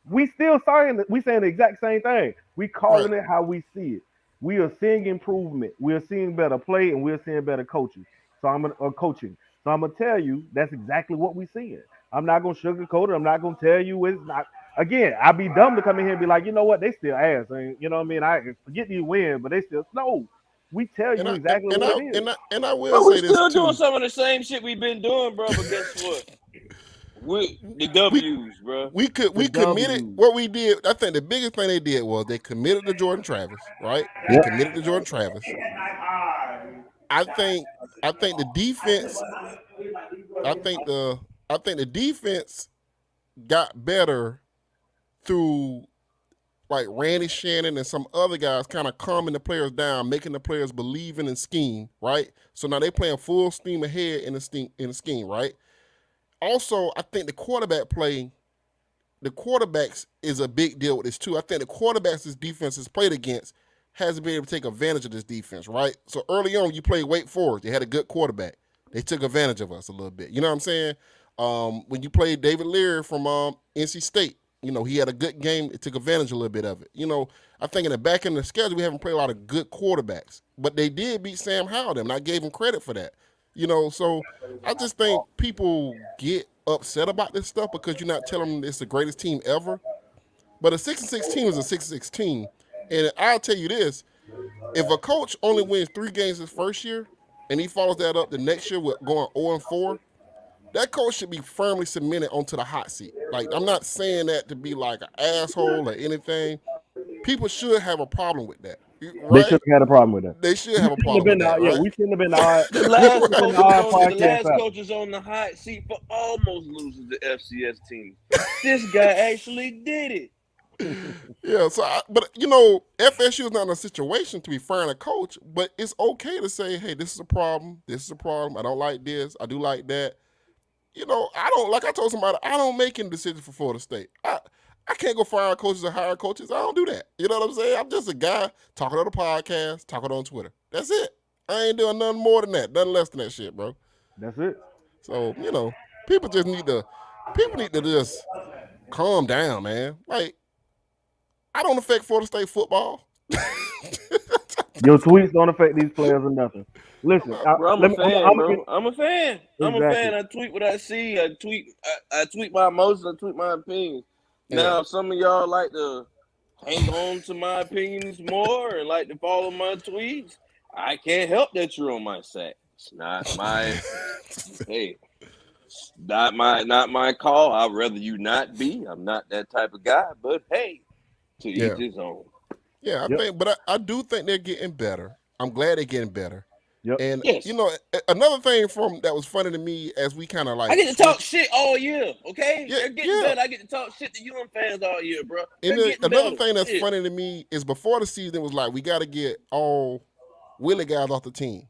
B: we saying the exact same thing. We
A: Right.
B: calling it how we see it. We are seeing improvement. We are seeing better play, and we're seeing better coaching. Coaching. So I'm gonna tell you that's exactly what we seeing. I'm not gonna sugarcoat it. I'm not gonna tell you it's not. Again, I'd be dumb to come in here and be like, you know what, they still ass. And you know what I mean? I forget these wins, but they still no. We tell
A: And
B: you
A: I and,
B: exactly
A: and
B: what
A: I
B: it is.
A: and I and I will
E: But we
A: say this
E: still doing
A: too.
E: some of the same shit we've been doing, bro. But guess what? We the
A: We
E: W's, bro.
B: The
A: we committed
B: W.
A: what we did. I think the biggest thing they did was they committed to Jordan Travis, right? They
B: Yep.
A: committed to Jordan Travis. I think I think the defense I think the I think the defense got better through like Randy Shannon and some other guys kind of calming the players down, making the players believe in the scheme, right? So now they playing full steam ahead in the scheme, right? Also, I think the quarterbacks is a big deal with this too. I think the quarterbacks this defense has played against hasn't been able to take advantage of this defense, right? So early on, you played Wake Forest. They had a good quarterback. They took advantage of us a little bit. You know what I'm saying? When you played David Leary from NC State, he had a good game. It took advantage a little bit of it. I think in the back end of the schedule, we haven't played a lot of good quarterbacks. But they did beat Sam Howell, and I gave them credit for that. So I just think people get upset about this stuff because you're not telling them it's the greatest team ever. But a 6-6 team is a 6-6 team. And I'll tell you this, if a coach only wins 3 games his first year and he follows that up the next year with going 0-4, that coach should be firmly cemented onto the hot seat. Like, I'm not saying that to be like an asshole or anything. People should have a problem with that,
B: They
A: right?
B: should have had a problem with that.
A: They should
B: We
A: have a
B: shouldn't have
A: problem with
B: been
A: that,
B: the, yeah,
A: right?
B: we shouldn't have been the odd.
E: The
B: We
E: last
B: shouldn't have been
E: coach
B: the
E: was
B: odd
E: on the
B: podcast
E: last
B: out.
E: coach is on the hot seat for almost losing the FCS team. This guy actually did it.
A: Yeah, so but you know, FSU is not in a situation to be firing a coach, but it's okay to say, hey, this is a problem. This is a problem. I don't like this. I do like that. You know, I don't, like I told somebody, I don't make any decisions for Florida State. I can't go fire coaches or hire coaches. I don't do that. You know what I'm saying? I'm just a guy talking on the podcast, talking on Twitter. That's it. I ain't doing nothing more than that, nothing less than that shit, bro.
B: That's it.
A: So, you know, people need to just calm down, man. Like, I don't affect Florida State football.
B: Your tweets don't affect these players or nothing. Listen,
E: Bro, I'm
B: let
E: a
B: me.
E: fan, bro. I'm a fan. I'm a
B: Exactly.
E: fan. I tweet what I see. I tweet my emotions. I tweet my opinions. Now,
A: Yeah.
E: if some of y'all like to hang on to my opinions more and like to follow my tweets, I can't help that you're on my side. It's not my hey, it's not my call. I'd rather you not be. I'm not that type of guy. But hey, to
A: Yeah.
E: each his own.
A: Yeah,
B: Yep.
A: I do think they're getting better. I'm glad they're getting better.
B: Yep.
A: And
E: Yes.
A: you know, another thing from that was funny to me as we kind of like
E: I get to talk shit all year, okay?
A: Yeah,
E: They're getting
A: yeah.
E: better. I get to talk shit to UM fans all year, bro. They're
A: And then
E: getting
A: another
E: better.
A: thing that's
E: Shit.
A: funny to me is before the season it was like we got to get all Willie guys off the team.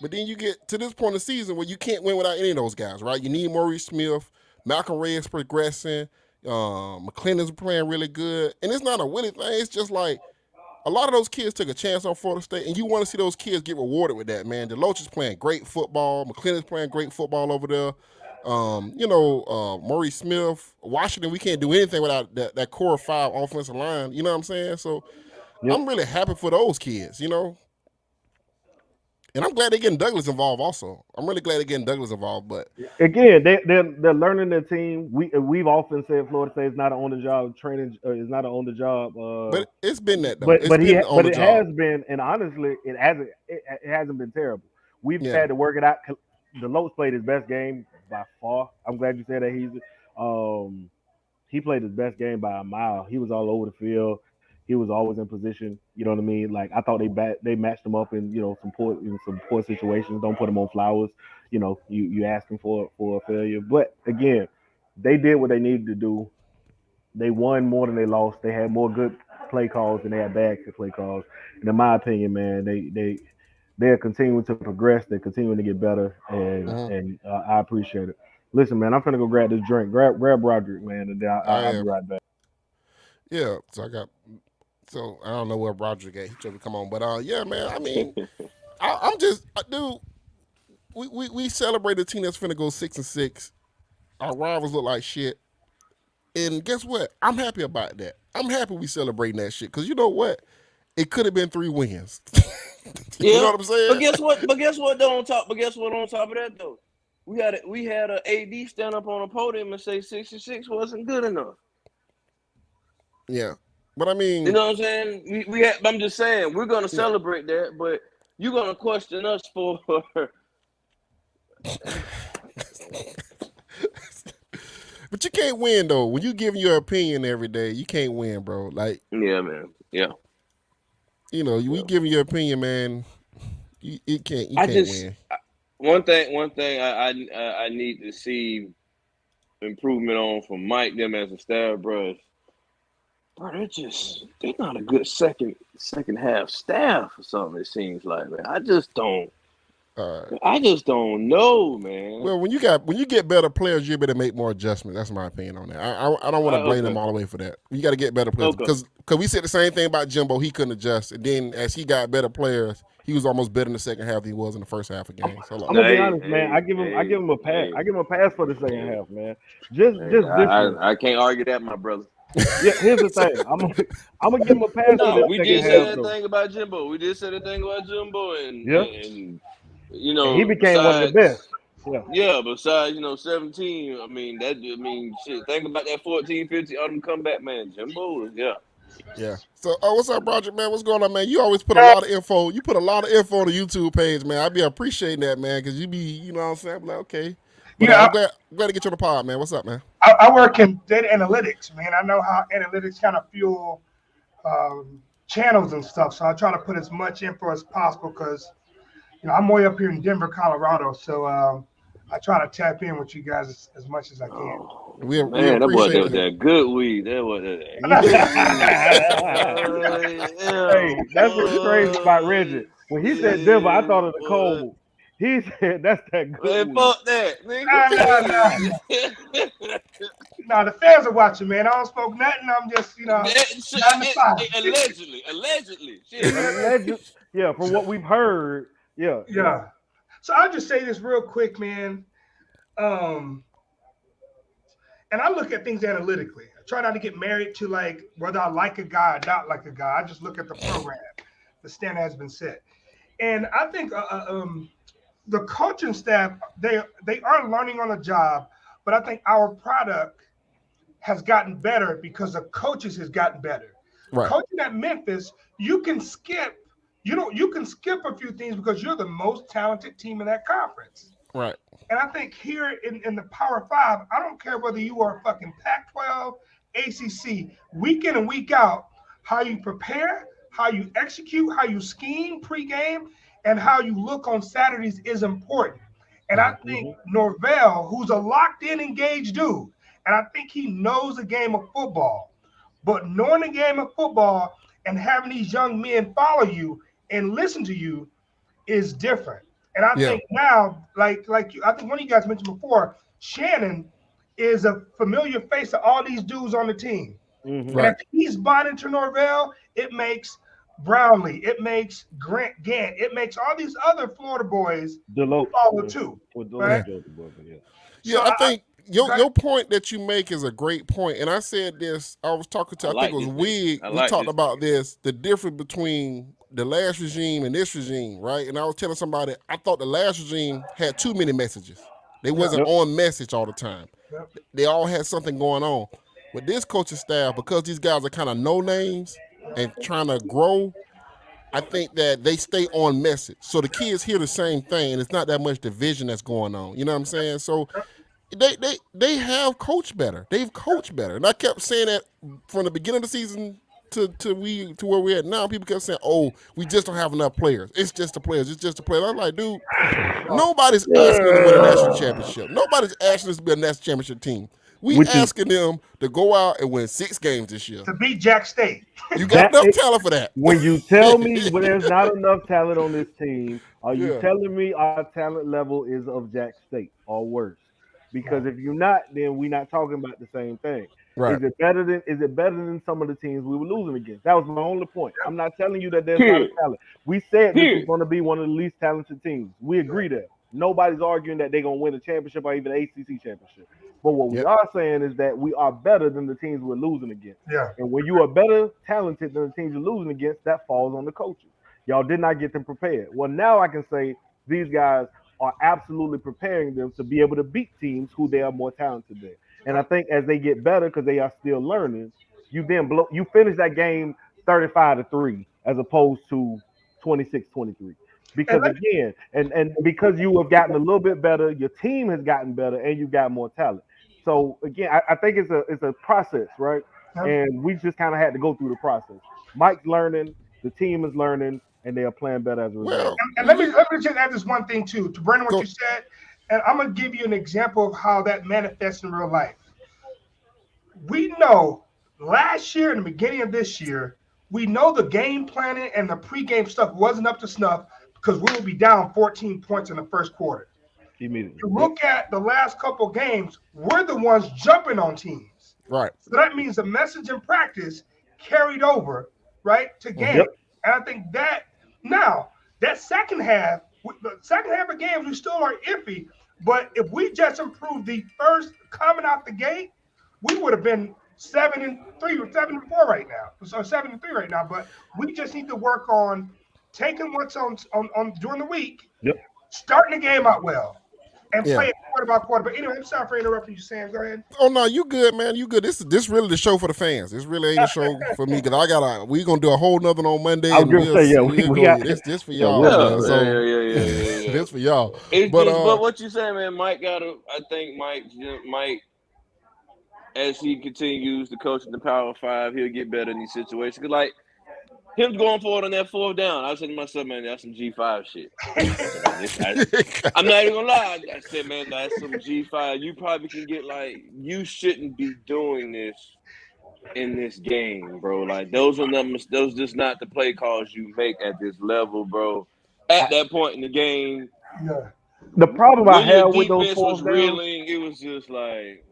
A: But then you get to this point in the season where you can't win without any of those guys, right? You need Maurice Smith, Malcolm Ray is progressing, McClendon's playing really good, and it's not a Willie thing. It's just like a lot of those kids took a chance on Florida State, and you want to see those kids get rewarded with that, man. DeLoach is playing great football. McClendon's playing great football over there. Maurice Smith, Washington, we can't do anything without that core 5 offensive line. You know what I'm saying? So
B: Yep.
A: I'm really happy for those kids, you know. And I'm glad they're getting Douglas involved also. I'm really glad they're getting Douglas involved, but
B: Again, they're learning their team. We've often said Florida State is not on the job training. Is not on the job.
A: but it's been that though.
B: But
A: It's
B: but
A: been on the
B: it
A: job.
B: has been, and honestly, it hasn't been terrible. We've
A: Yeah.
B: had to work it out. The Lopes played his best game by far. I'm glad you said that. He played his best game by a mile. He was all over the field. He was always in position. You know what I mean? Like I thought they matched him up in some poor situations. Don't put him on flowers. You know, you ask him for a failure. But again, they did what they needed to do. They won more than they lost. They had more good play calls than they had bad play calls. And in my opinion, man, they're continuing to progress. They're continuing to get better, and
A: Mhm.
B: I appreciate it. Listen, man, I'm finna go grab this drink. Grab Roderick, man, and then I'll be right back.
A: Yeah. So I don't know where Roger at. He tried to come on, but yeah, man. I mean, I'm just, dude. We celebrate a team that's finna go 6-6. Our rivals look like shit, and guess what? I'm happy about that. I'm happy we celebrating that shit because you know what? It could have been 3 wins. You know what I'm saying?
E: But guess what? Though on top. But guess what? On top of that though, we had a AD stand up on a podium and say 66 wasn't good enough.
A: Yeah, but I mean,
E: You know what I'm saying? I'm just saying we're gonna celebrate that, but you're gonna question us for.
A: But you can't win though. When you giving your opinion every day, you can't win, bro. Like,
E: Yeah, man. Yeah.
A: you know, we giving your opinion, man. You can't win.
E: One thing I need to see improvement on from Mike them as a staff, bro. Bro, they're not a good second half staff or something. It seems like, man. I just don't know, man.
A: Well, when you get better players, you're able to make more adjustments. That's my opinion on that. I don't want to blame them all the way for that. You got to get better players because we said the same thing about Jimbo. He couldn't adjust, and then as he got better players, he was almost better in the second half than he was in the first half of games. So,
B: I'm gonna be honest, man. I give him a pass. I give him a pass for the second half, man. Just this year.
E: I can't argue that, my brother.
B: Yeah, here's the thing. I'm gonna give him a pass for the
E: we
B: second
E: did
B: half.
E: say that thing about Jimbo. We did say that thing about Jimbo, and you know,
B: and he became one of the best.
E: Yeah, besides 17. I mean shit. Think about that 14, 15 autumn comeback, man. Jimbo,
A: yeah. So, what's up, Roger, man? What's going on, man? You always put a lot of info. You put a lot of info on the YouTube page, man. I be appreciating that, man, because you be, you know what I'm saying? I'm like, okay, But
G: Yeah,
A: I'm glad to get you on the pod, man. What's up, man?
G: I work in data analytics, man. I know how analytics kind of fuel channels and stuff. So I try to put as much info as possible because I'm way up here in Denver, Colorado. So I try to tap in with you guys as much as I can.
E: Oh
A: We
E: man, that boy
A: appreciate
E: that was
A: that.
E: that good weed. That was that good weed.
B: Hey,
E: Yeah,
B: that's what's crazy about
E: boy.
B: Reggie. When he said Denver, I
E: Yeah,
B: thought of the
E: boy.
B: cold. He said that's that good
E: Man,
B: weed.
E: fuck that, nigga.
G: Nah, nah, nah. No, the fans are watching, man. I don't smoke nothing. I'm just, nine to five.
E: Allegedly. Shit.
B: Alleged, yeah, from what we've heard, yeah.
G: Yeah. So I'll just say this real quick, man. Um, and I look at things analytically. I try not to get married to like whether I like a guy or not like a guy. I just look at the program. The standard has been set, and I think the coaching staff they are learning on the job, but I think our product has gotten better because the coaches has gotten better.
A: Right.
G: Coaching at Memphis, you can skip. You can skip a few things because you're the most talented team in that conference.
A: Right.
G: And I think here in the Power Five, I don't care whether you are fucking Pac-12, ACC, week in and week out, how you prepare, how you execute, how you scheme pregame, and how you look on Saturdays is important. And I think Norvell, who's a locked-in, engaged dude, and I think he knows the game of football. But knowing the game of football and having these young men follow you and listen to you is different. And I
A: Yeah.
G: think now, like I think one of you guys mentioned before, Shannon is a familiar face to all these dudes on the team. And
A: Right.
G: if he's bonding to Norvell, it makes Brownlee, it makes Grant Gant, it makes all these other Florida boys
B: Deloach
G: follow too.
B: with
G: Right?
B: yeah.
A: Yeah,
G: So
A: I think
G: Go
A: your point that you make is a great point. And I said this, I was talking to,
E: I
A: I think
E: like
A: it was
E: this nigga.
A: Wig.
E: I
A: We
E: like
A: talked
E: this
A: about
E: nigga.
A: this, the difference between the last regime and this regime, right? And I was telling somebody, I thought the last regime had too many messages. They
G: Yeah.
A: wasn't
B: Yep.
A: on message all the time.
G: Yep.
A: They all had something going on. With this coaching staff, because these guys are kind of no names and trying to grow, I think that they stay on message. So the kids hear the same thing, and it's not that much division that's going on. You know what I'm saying? So they have coached better. They've coached better. And I kept saying that from the beginning of the season to where we're at now. People kept saying, "Oh, we just don't have enough players. It's just the players. It's just the players." I'm like, dude, nobody's asking them to win a national championship. Nobody's asking us to be a national championship team. We
B: Which is
A: asking them to go out and win 6 games this year.
G: To beat Jack State.
A: You got
B: that
A: enough talent for that.
B: when you tell me when there's not enough talent on this team, are you
A: Yeah.
B: telling me our talent level is of Jack State or worse? Because if you're not, then we're not talking about the same thing.
A: Right.
B: Is it better than some of the teams we were losing against? That was my only point. I'm not telling you that there's not a
E: Period.
B: talent. We said this was
E: Period.
B: going to be one of the least talented teams. We agree there. Nobody's arguing that they're going to win a championship or even ACC championship. But what we
A: Yep.
B: are saying is that we are better than the teams we're losing against.
G: Yeah.
B: And when you are better talented than the teams you're losing against, that falls on the coaches. Y'all did not get them prepared. Well, now I can say these guys are absolutely preparing them to be able to beat teams who they are more talented than. And I think as they get better, because they are still learning, you finish that game 35-3 as opposed to 26-23. Because again, and because you have gotten a little bit better, your team has gotten better, and you've got more talent. So again, I think it's a process, right? And we just kind of had to go through the process. Mike's learning, the team is learning, and they are playing better as a result.
A: Well,
G: And let me just add this one thing too, to Brandon, what
A: Go.
G: you said, and I'm gonna give you an example of how that manifests in real life. We know last year and the beginning of this year, we know the game planning and the pregame stuff wasn't up to snuff because we would be down 14 points in the first quarter.
B: Immediately.
G: You look at the last couple games, we're the ones jumping on teams.
A: right.
G: So that means the message in practice carried over, right, to game.
B: Yep.
G: And I think that now that second half of games, we still are iffy. But if we just improved the first coming out the gate, we would have been 7-3 or 7-4 right now. So 7-3 right now. But we just need to work on taking what's on during the week,
B: Yep.
G: starting the game out well, and
A: Yeah.
G: play it quarter by quarter. But anyway, I'm sorry for interrupting you, Sam. Go ahead.
A: Oh no, you good, man. You good. This really the show for the fans. This really ain't a show for me because we gonna do a whole nother on Monday.
B: I was
A: and
B: gonna say, yeah, we got
A: this for
B: yeah,
A: y'all.
B: we'll
E: Yeah,
A: man.
B: do it.
A: So
E: yeah.
A: this for y'all.
E: It's
A: But
E: just, but what you saying, man? I think Mike, as he continues to coach in the Power Five, he'll get better in these situations. Cause like him going forward on that fourth down, I was saying to myself, man, that's some G5 shit. I'm not even gonna lie. I said, man, that's some G5. You probably can get like, you shouldn't be doing this in this game, bro. Like those are numbers. Those just not the play calls you make at this level, bro. At that point in the game,
G: Yeah.
B: The problem I
E: when your
B: had with those
E: defense was
B: fourth downs,
E: reeling, it was just like,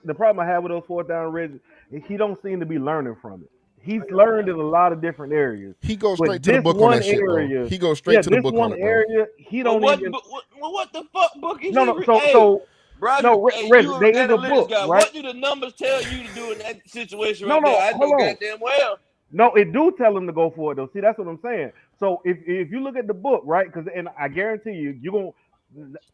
B: the problem I have with those fourth down Reggie, he don't seem to be learning from it. He's learned in a lot of different areas.
A: he goes
B: But
A: straight to the
B: this
A: book on
B: one
A: that shit, though.
B: area,
A: He goes straight to the
B: this
A: book
B: one
A: on it, though.
B: area, he
E: well,
B: don't even.
E: what the fuck book is
B: No,
E: he?
B: no. So
E: Bro,
B: no,
E: hey,
B: Reggie,
E: you an
B: there is a
E: analytics
B: book,
E: guy.
B: right?
E: What do the numbers tell you to do in that situation
B: No,
E: right there?
B: no,
E: I
B: hold
E: know
B: on.
E: goddamn well.
B: No, it do tell him to go for it though. See, that's what I'm saying. So if you look at the book, right? Because and I guarantee you're gonna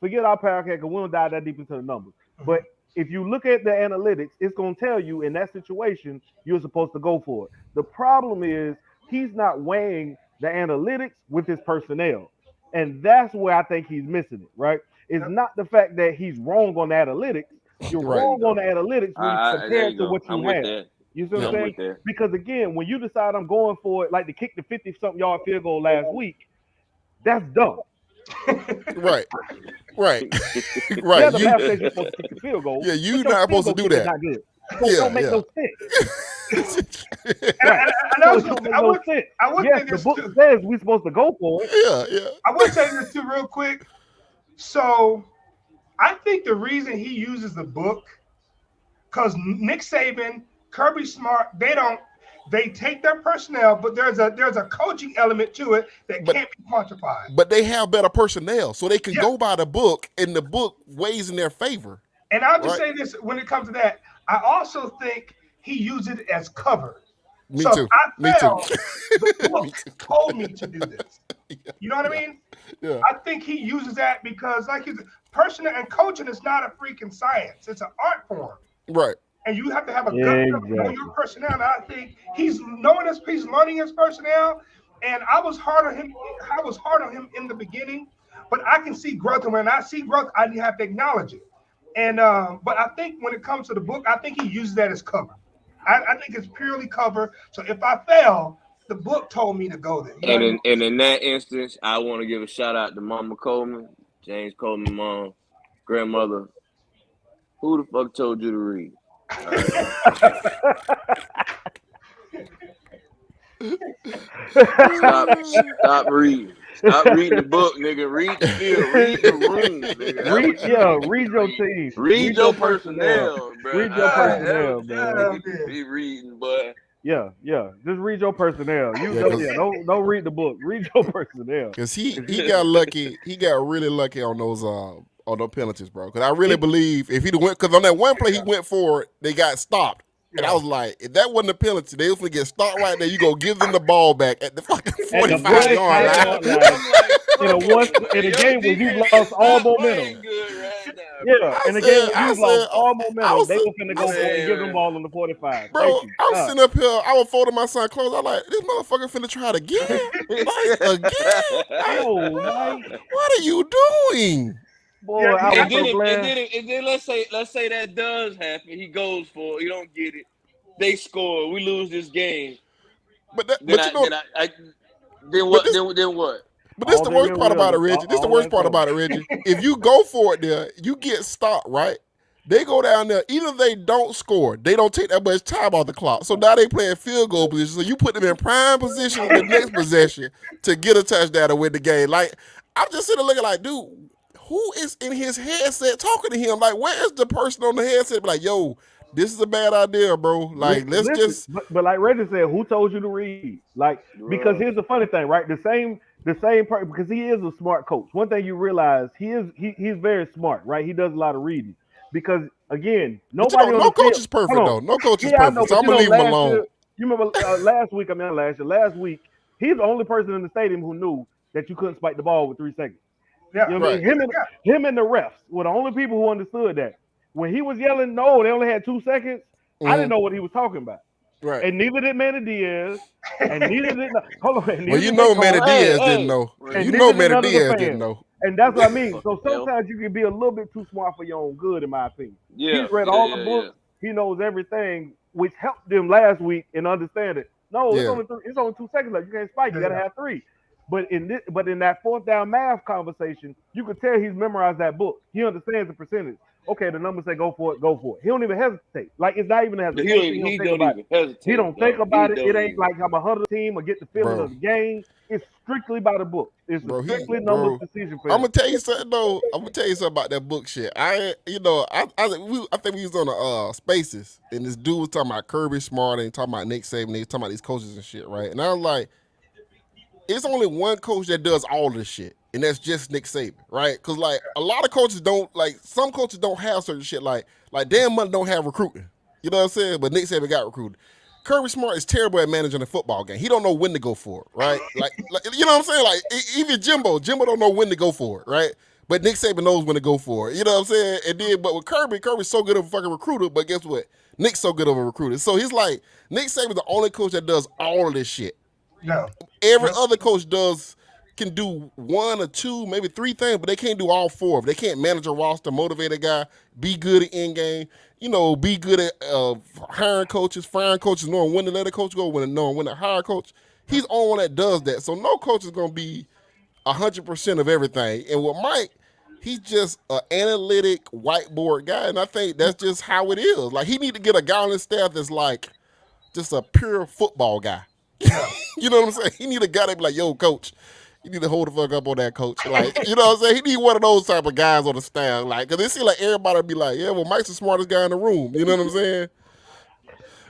B: forget our podcast because we don't dive that deep into the numbers. But if you look at the analytics, it's gonna tell you in that situation you're supposed to go for it. The problem is he's not weighing the analytics with his personnel, and that's where I think he's missing it. Right? It's not the fact that he's wrong on the analytics. You're
A: Right.
B: wrong on the analytics when you
E: There
B: compare
E: you
B: it to
E: go.
B: what you
E: I'm with
B: have.
E: that.
B: You see what I'm
E: I'm
B: saying?
E: with that.
B: Because again, when you decide I'm going for it, like to kick the 50-something yard field goal last week, that's dumb.
A: Right. Right.
B: Yeah,
A: Right.
B: the math says you're supposed to kick the field goal.
A: Yeah,
B: but
A: you're
B: your
A: not
B: field
A: supposed to
B: goal
A: do
B: kick is
A: that.
B: not good. So it
A: Yeah,
B: don't make
A: yeah.
B: no sense.
G: And
B: Right.
G: I
B: So
G: was
B: it don't make
G: I
B: no
G: would
B: sense.
G: I would
B: Yes,
G: say
B: the
G: this
B: book
G: too.
B: says we're supposed to go for it.
A: Yeah.
G: I would say this too real quick. So I think the reason he uses the book, because Nick Saban, Kirby Smart, they take their personnel, but there's a coaching element to it that
A: But
G: can't be quantified.
A: but they have better personnel, so they can
G: Yeah.
A: go by the book, and the book weighs in their favor.
G: And I'll just
A: Right.
G: say this when it comes to that, I also think he used it as cover.
A: Me
G: So
A: too.
G: if I
A: Me too.
G: fell, the book
A: Me too.
G: told me to do this. You know what I mean?
A: Yeah.
G: I think he uses that because, like, his personnel and coaching is not a freaking science; it's an art form.
A: Right.
G: And you have to have a gut feel for
B: Exactly.
G: your personnel. And I think he's knowing his he's learning his personnel. And I was hard on him. I was hard on him in the beginning, but I can see growth. And when I see growth, I have to acknowledge it. And but I think when it comes to the book, I think he uses that as cover. I think it's purely cover. So if I fail, the book told me to go there. You know what I mean?
E: And in that instance, I want to give a shout out to Mama Coleman, James Coleman, mom, grandmother. Who the fuck told you to read? All right. Stop reading. Stop reading the book, nigga. Read the field. Read the room, nigga. That's what you need to
B: Read your team.
E: Read your personnel, bro.
B: Read your personnel, man.
E: Be reading, boy.
B: Yeah. Just read your personnel.
A: Yeah, 'cause-
B: Don't read the book. Read your personnel.
A: Cause he got lucky. He got really lucky on those penalties, bro. Because I really believe if he'd went, because on that one play he went for it, they got stopped. And I was like, if that wasn't a penalty, they was gonna get stopped right there. You go give them the ball back at the fucking 45 yard line.
B: In a game where you lost all momentum. In a game where you lost all momentum, they were finna go for it and give them the ball on the 45.
A: Bro, I was sitting up here, I was folding my son clothes. I'm like, this motherfucker finna try it again? Like, again?
B: Oh, Mike.
A: What are you doing?
B: Boy, I was so glad.
E: And then let's say that does happen. He goes for it. He don't get it. They score. We lose this game.
A: Then
E: what?
A: But this is the worst part about it, Reggie. This is the worst part about it, Reggie. If you go for it there, you get stopped, right? They go down there. Either they don't score, they don't take that much time off the clock. So now they playing field goal position. So you put them in prime position with the next possession to get a touchdown and win the game. Like, I'm just sitting there looking like, dude, who is in his headset talking to him? Like, where is the person on the headset? Like, yo, this is a bad idea, bro. Like,
B: But like Reggie said, who told you to read? Like, because here's the funny thing, right? The same part, because he is a smart coach. One thing you realize, he's very smart, right? He does a lot of reading. Because again, nobody
A: no coach is perfect though. No coach is perfect. So I'm gonna leave him alone.
B: You remember last week, he's the only person in the stadium who knew that you couldn't spike the ball with 3 seconds.
G: Yeah,
B: you know what I mean? Him and the refs were the only people who understood that. When he was yelling, no, they only had 2 seconds. I didn't know what he was talking about.
A: Right.
B: And neither did Manny Diaz. And neither did hold on.
A: Well, you know Manny Diaz didn't know. You know Manny Diaz didn't know.
B: And that's what I mean. So
E: Fucking hell.
B: sometimes you can be a little bit too smart for your own good, in my opinion.
E: Yeah,
B: He's read
E: yeah,
B: all the
E: yeah, yeah.
B: books. He knows everything, which helped them last week and understand it. No,
A: Yeah.
B: it's only 2 seconds left. You can't spike. You got to
G: Yeah.
B: have three. But in that fourth down math conversation, you could tell he's memorized that book. He understands the percentage. Okay, the numbers say go for it, go for it. He don't even hesitate. Like it's not even a
E: He
B: hesitation.
E: don't,
B: He don't
E: he
B: think
E: don't
B: about it.
E: even
B: He
E: hesitate,
B: don't think
E: dog. He
B: about it. It
E: don't
B: ain't
E: even.
B: like I'm a huddle team or get the feeling
A: Bro.
B: of the game. It's strictly by the book. It's a strictly numbers
A: Bro.
B: decision for
A: I'm
B: him.
A: gonna tell you something though. I'm gonna tell you something about that book shit. I think we was on the Spaces, and this dude was talking about Kirby Smart and talking about Nick Saban. And he was talking about these coaches and shit, right? And I was like, it's only one coach that does all this shit, and that's just Nick Saban, right? Because like a lot of coaches don't like some coaches don't have certain shit like Dan Mullen don't have recruiting. You know what I'm saying? But Nick Saban got recruited. Kirby Smart is terrible at managing a football game. He don't know when to go for it, right? Like you know what I'm saying? Like even Jimbo don't know when to go for it, right? But Nick Saban knows when to go for it. You know what I'm saying? And then, but with Kirby's so good of a fucking recruiter. But guess what? Nick's so good of a recruiter. So he's like Nick Saban's the only coach that does all of this shit.
G: No.
A: Every other coach can do one or two, maybe three things, but they can't do all four. They can't manage a roster, motivate a guy, be good at in game, be good at hiring coaches, firing coaches, knowing when to let a coach go, knowing when to hire a coach. He's the only one that does that. So no coach is gonna be 100% of everything. And with Mike, he's just an analytic whiteboard guy, and I think that's just how it is. Like he need to get a guy on his staff that's like just a pure football guy. You know what I'm saying? He need a guy that be like, yo, coach, you need to hold the fuck up on that, coach. Like, you know what I'm saying? He need one of those type of guys on the staff. Like, because it seems like everybody be like, yeah, well, Mike's the smartest guy in the room. You know what I'm saying?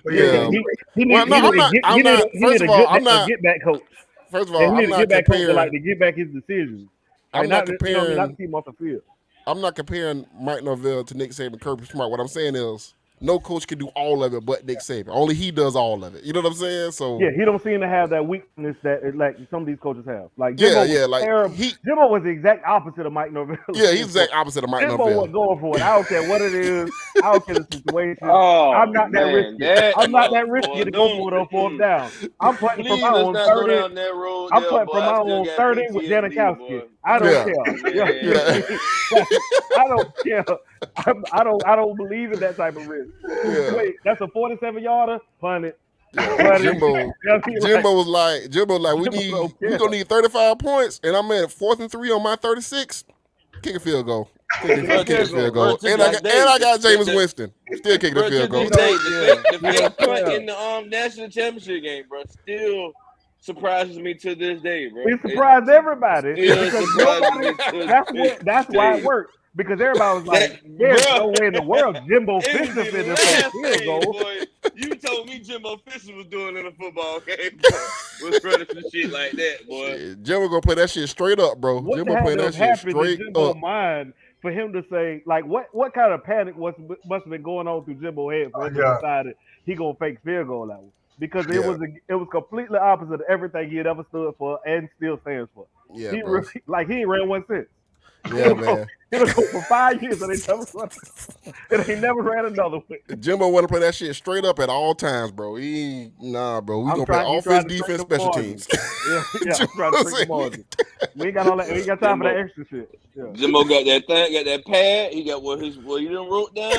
G: But
B: Yeah,
A: Yeah.
B: he
A: Well,
B: need
A: no,
B: he
A: I'm
B: need
A: not.
B: he
A: I'm
B: need
A: not.
B: he need
A: First of all, I'm
B: a
A: not.
B: get back coach.
A: First of
B: Yeah,
A: all,
B: he need
A: I'm
B: a
A: not
B: get back coach
A: comparing.
B: to get back his decisions. Like
A: I'm not
B: not you know what I mean, not
A: comparing.
B: to keep him off the field.
A: I'm not comparing Mike Norvell to Nick Saban, Kirby Smart. What I'm saying is, no coach can do all of it but Nick Saban. Only he does all of it. You know what I'm saying? So
B: Yeah, he don't seem to have that weakness that like some of these coaches have. Like
A: yeah,
B: Jimbo was
A: yeah. Like
B: terrible. Jimbo was the exact opposite of Mike Norvell.
A: yeah, he's the exact opposite of Mike
B: Jimbo
A: Norvell.
B: wasn't going for it. I don't care what it is. I don't care the situation.
E: Oh
B: I'm not that
E: man,
B: risky.
E: that
B: I'm not that risky
E: boy,
B: to go
E: don't.
B: for it on fourth down. I'm putting from
E: Please
B: my
E: let's
B: own
E: not go
B: 30.
E: down that road
B: I'm
E: there,
B: putting
E: boy.
B: from
E: I
B: my
E: still
B: own
E: got
B: 30 with
E: PTSD,
B: Janikowski.
E: boy.
B: I don't
A: Yeah.
B: care.
E: Man.
B: I don't care. I don't believe in that type of risk.
A: Yeah.
B: Wait, that's a 47-yarder? Punt it.
A: Yeah,
B: Punt it.
A: Jimbo.
B: That's right.
A: Jimbo was like, we
B: don't care.
A: gonna need 35 points, and I'm at 4th and 3 on my 36. Kick a field goal. Kick a field goal.
E: Bro,
A: And I got Jameis Winston. Still kicking a
E: bro, to
A: field goal.
E: this day, the
B: He don't
E: fake punt
B: care.
E: in the national championship game, bro, still surprises me to this day, bro.
B: It surprised everybody
E: Still
B: because
E: surprises me
B: nobody.
E: to
B: That's
E: this
B: why
E: day.
B: it worked. Because everybody was like,
E: That,
B: "There's
E: bro,
B: no way in the world Jimbo
E: it
B: Fisher
E: was the
B: fit this on
E: last
B: field
E: thing,
B: goal."
E: boy. You told me Jimbo Fisher was doing in a football game, boy. Was running some shit like that, boy.
A: Shit, Jimbo gonna play that shit straight up, bro.
B: What
A: Jimbo
B: had
A: playing
B: to
A: that
B: have
A: shit
B: happened in
A: straight
B: Jimbo's
A: up.
B: mind for him to say, like, what kind of panic must have been going on through Jimbo's head for him to decide that he gonna fake field goal that one? Because it was completely opposite of everything he had ever stood for and still stands for.
A: Yeah,
B: He
A: bro.
B: really, like he ain't ran one since.
A: Yeah, man.
B: He'll go for 5 years and they never ran another one.
A: Jimbo want to play that shit straight up at all times, bro. Bro. We gonna play offense, defense, special teams.
B: Yeah, I'm trying to trick the margin. We ain't got all that. We ain't got time for that extra shit. Yeah.
E: Jimbo got that thing, got that pad. He got what he done wrote down.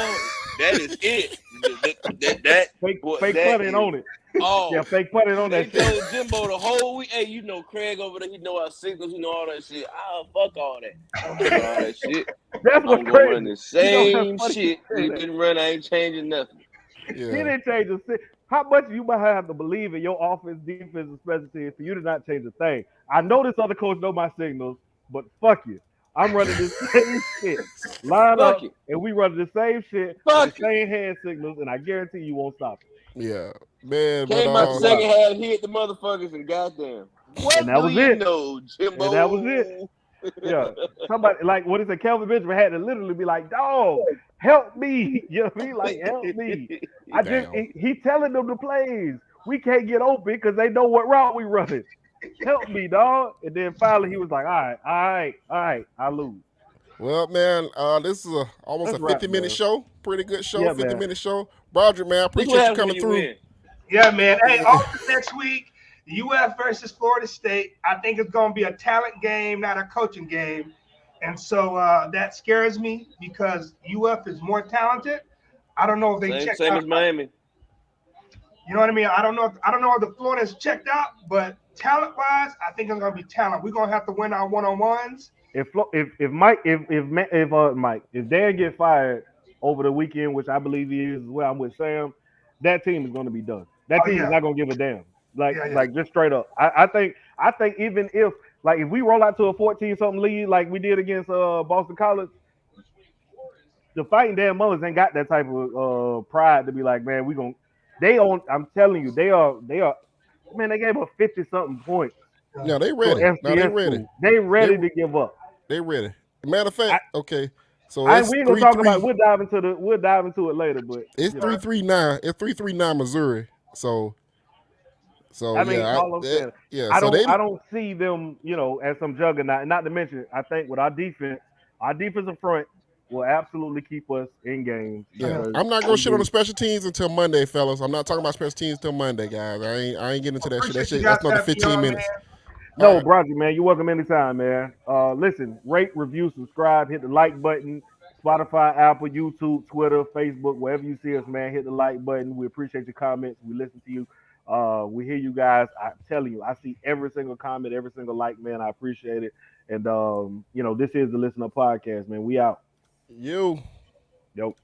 E: That is it.
B: Fake
E: that
B: punting
E: is,
B: on it.
E: Oh,
B: Yeah, fake punting on
E: they
B: that shit.
E: told Jimbo the whole week. Hey, you know Craig over there. He know our signals. He know all that shit. Fuck all that. Fuck all that shit.
B: That's what's
E: I'm gonna
B: crazy.
E: run the same
B: funny
E: shit he didn't run. I ain't changing nothing.
B: He didn't change the shit. How much you might have to believe in your offense, defense, and special teams for you to not change a thing? I know this other coach know my signals, but fuck you. I'm running the same shit. Line
E: Fuck
B: up,
E: it.
B: and we running the same shit
E: Fuck
B: with the same hand signals, and I guarantee you won't stop it.
A: Yeah, man.
E: Came
A: But
E: out the second half, hit the motherfuckers, and goddamn, what
B: And that
E: do
B: was
E: you
B: it.
E: know, Jimbo?
B: And that was it. Yeah, somebody like what is it? Kelvin Benjamin had to literally be like, "Dog, help me!" You know what I mean? Like, help me. He telling them the plays. We can't get open because they know what route we running. Help me, dog. And then finally he was like, all right, I lose.
A: Well, man, this is almost
B: That's
A: a 50-minute
B: man.
A: show. Pretty good show,
B: Yeah,
A: 50-minute show. Broderick, man, I
E: This
A: appreciate
E: what
A: you
E: happens
A: coming
E: when you
A: through.
E: win.
G: Yeah, man. Hey, also next week, UF versus Florida State. I think it's going to be a talent game, not a coaching game. And so that scares me because UF is more talented. I don't know if they checked
E: Same
G: out.
E: as Miami.
G: You know what I mean? I don't know if the Florida is checked out, but talent wise, I think it's gonna be talent. We're gonna have to win our one-on-ones.
B: Mike, if Dan get fired over the weekend, which I believe he is as well, I'm with Sam. That team is going to be done. That
G: Oh
B: team is
G: yeah,
B: not going to give a damn.
G: yeah, yeah.
B: Like just straight up. I think even if like if we roll out to a 14 something lead like we did against Boston College, the fighting Dan Mullins ain't got that type of pride to be like, man, we going they on. I'm telling you, they are. Man, they gave up 50 something points
A: Now they
B: to
A: ready.
B: an
A: Now they
B: FCS
A: ready.
B: school. They
A: They
B: ready to give up.
A: they ready. Matter of fact, okay. So
B: We
A: it's
B: ain't gonna
A: three
B: talk about it.
A: three.
B: We'll dive into it later, but
A: It's
B: you know,
A: 3-3 now. It's 3-3 now, Missouri. So
B: I mean,
A: yeah,
B: all I'm saying,
A: yeah. So they
B: I don't see them, as some juggernaut. And not to mention, I think with our defensive front will absolutely keep us in games
A: yeah.
G: Yeah.
B: because
A: I'm not gonna
B: we
A: shit on the
B: do.
A: special teams until Monday, fellas. I'm not talking about special teams until Monday, guys. I ain't getting into that shit. That
G: Appreciate you
A: shit
G: guys
A: that's another
G: having me
A: 15
G: on, man.
A: minutes. All
B: No,
A: right.
B: Broderick, man, you're welcome anytime, man. Listen, rate, review, subscribe, hit the like button. Spotify, Apple, YouTube, Twitter, Facebook, wherever you see us, man, hit the like button. We appreciate your comments. We listen to you. We hear you guys. I'm telling you, I see every single comment, every single like, man. I appreciate it. And this is the Listen Up Podcast, man. We out.
A: You.
B: Yo.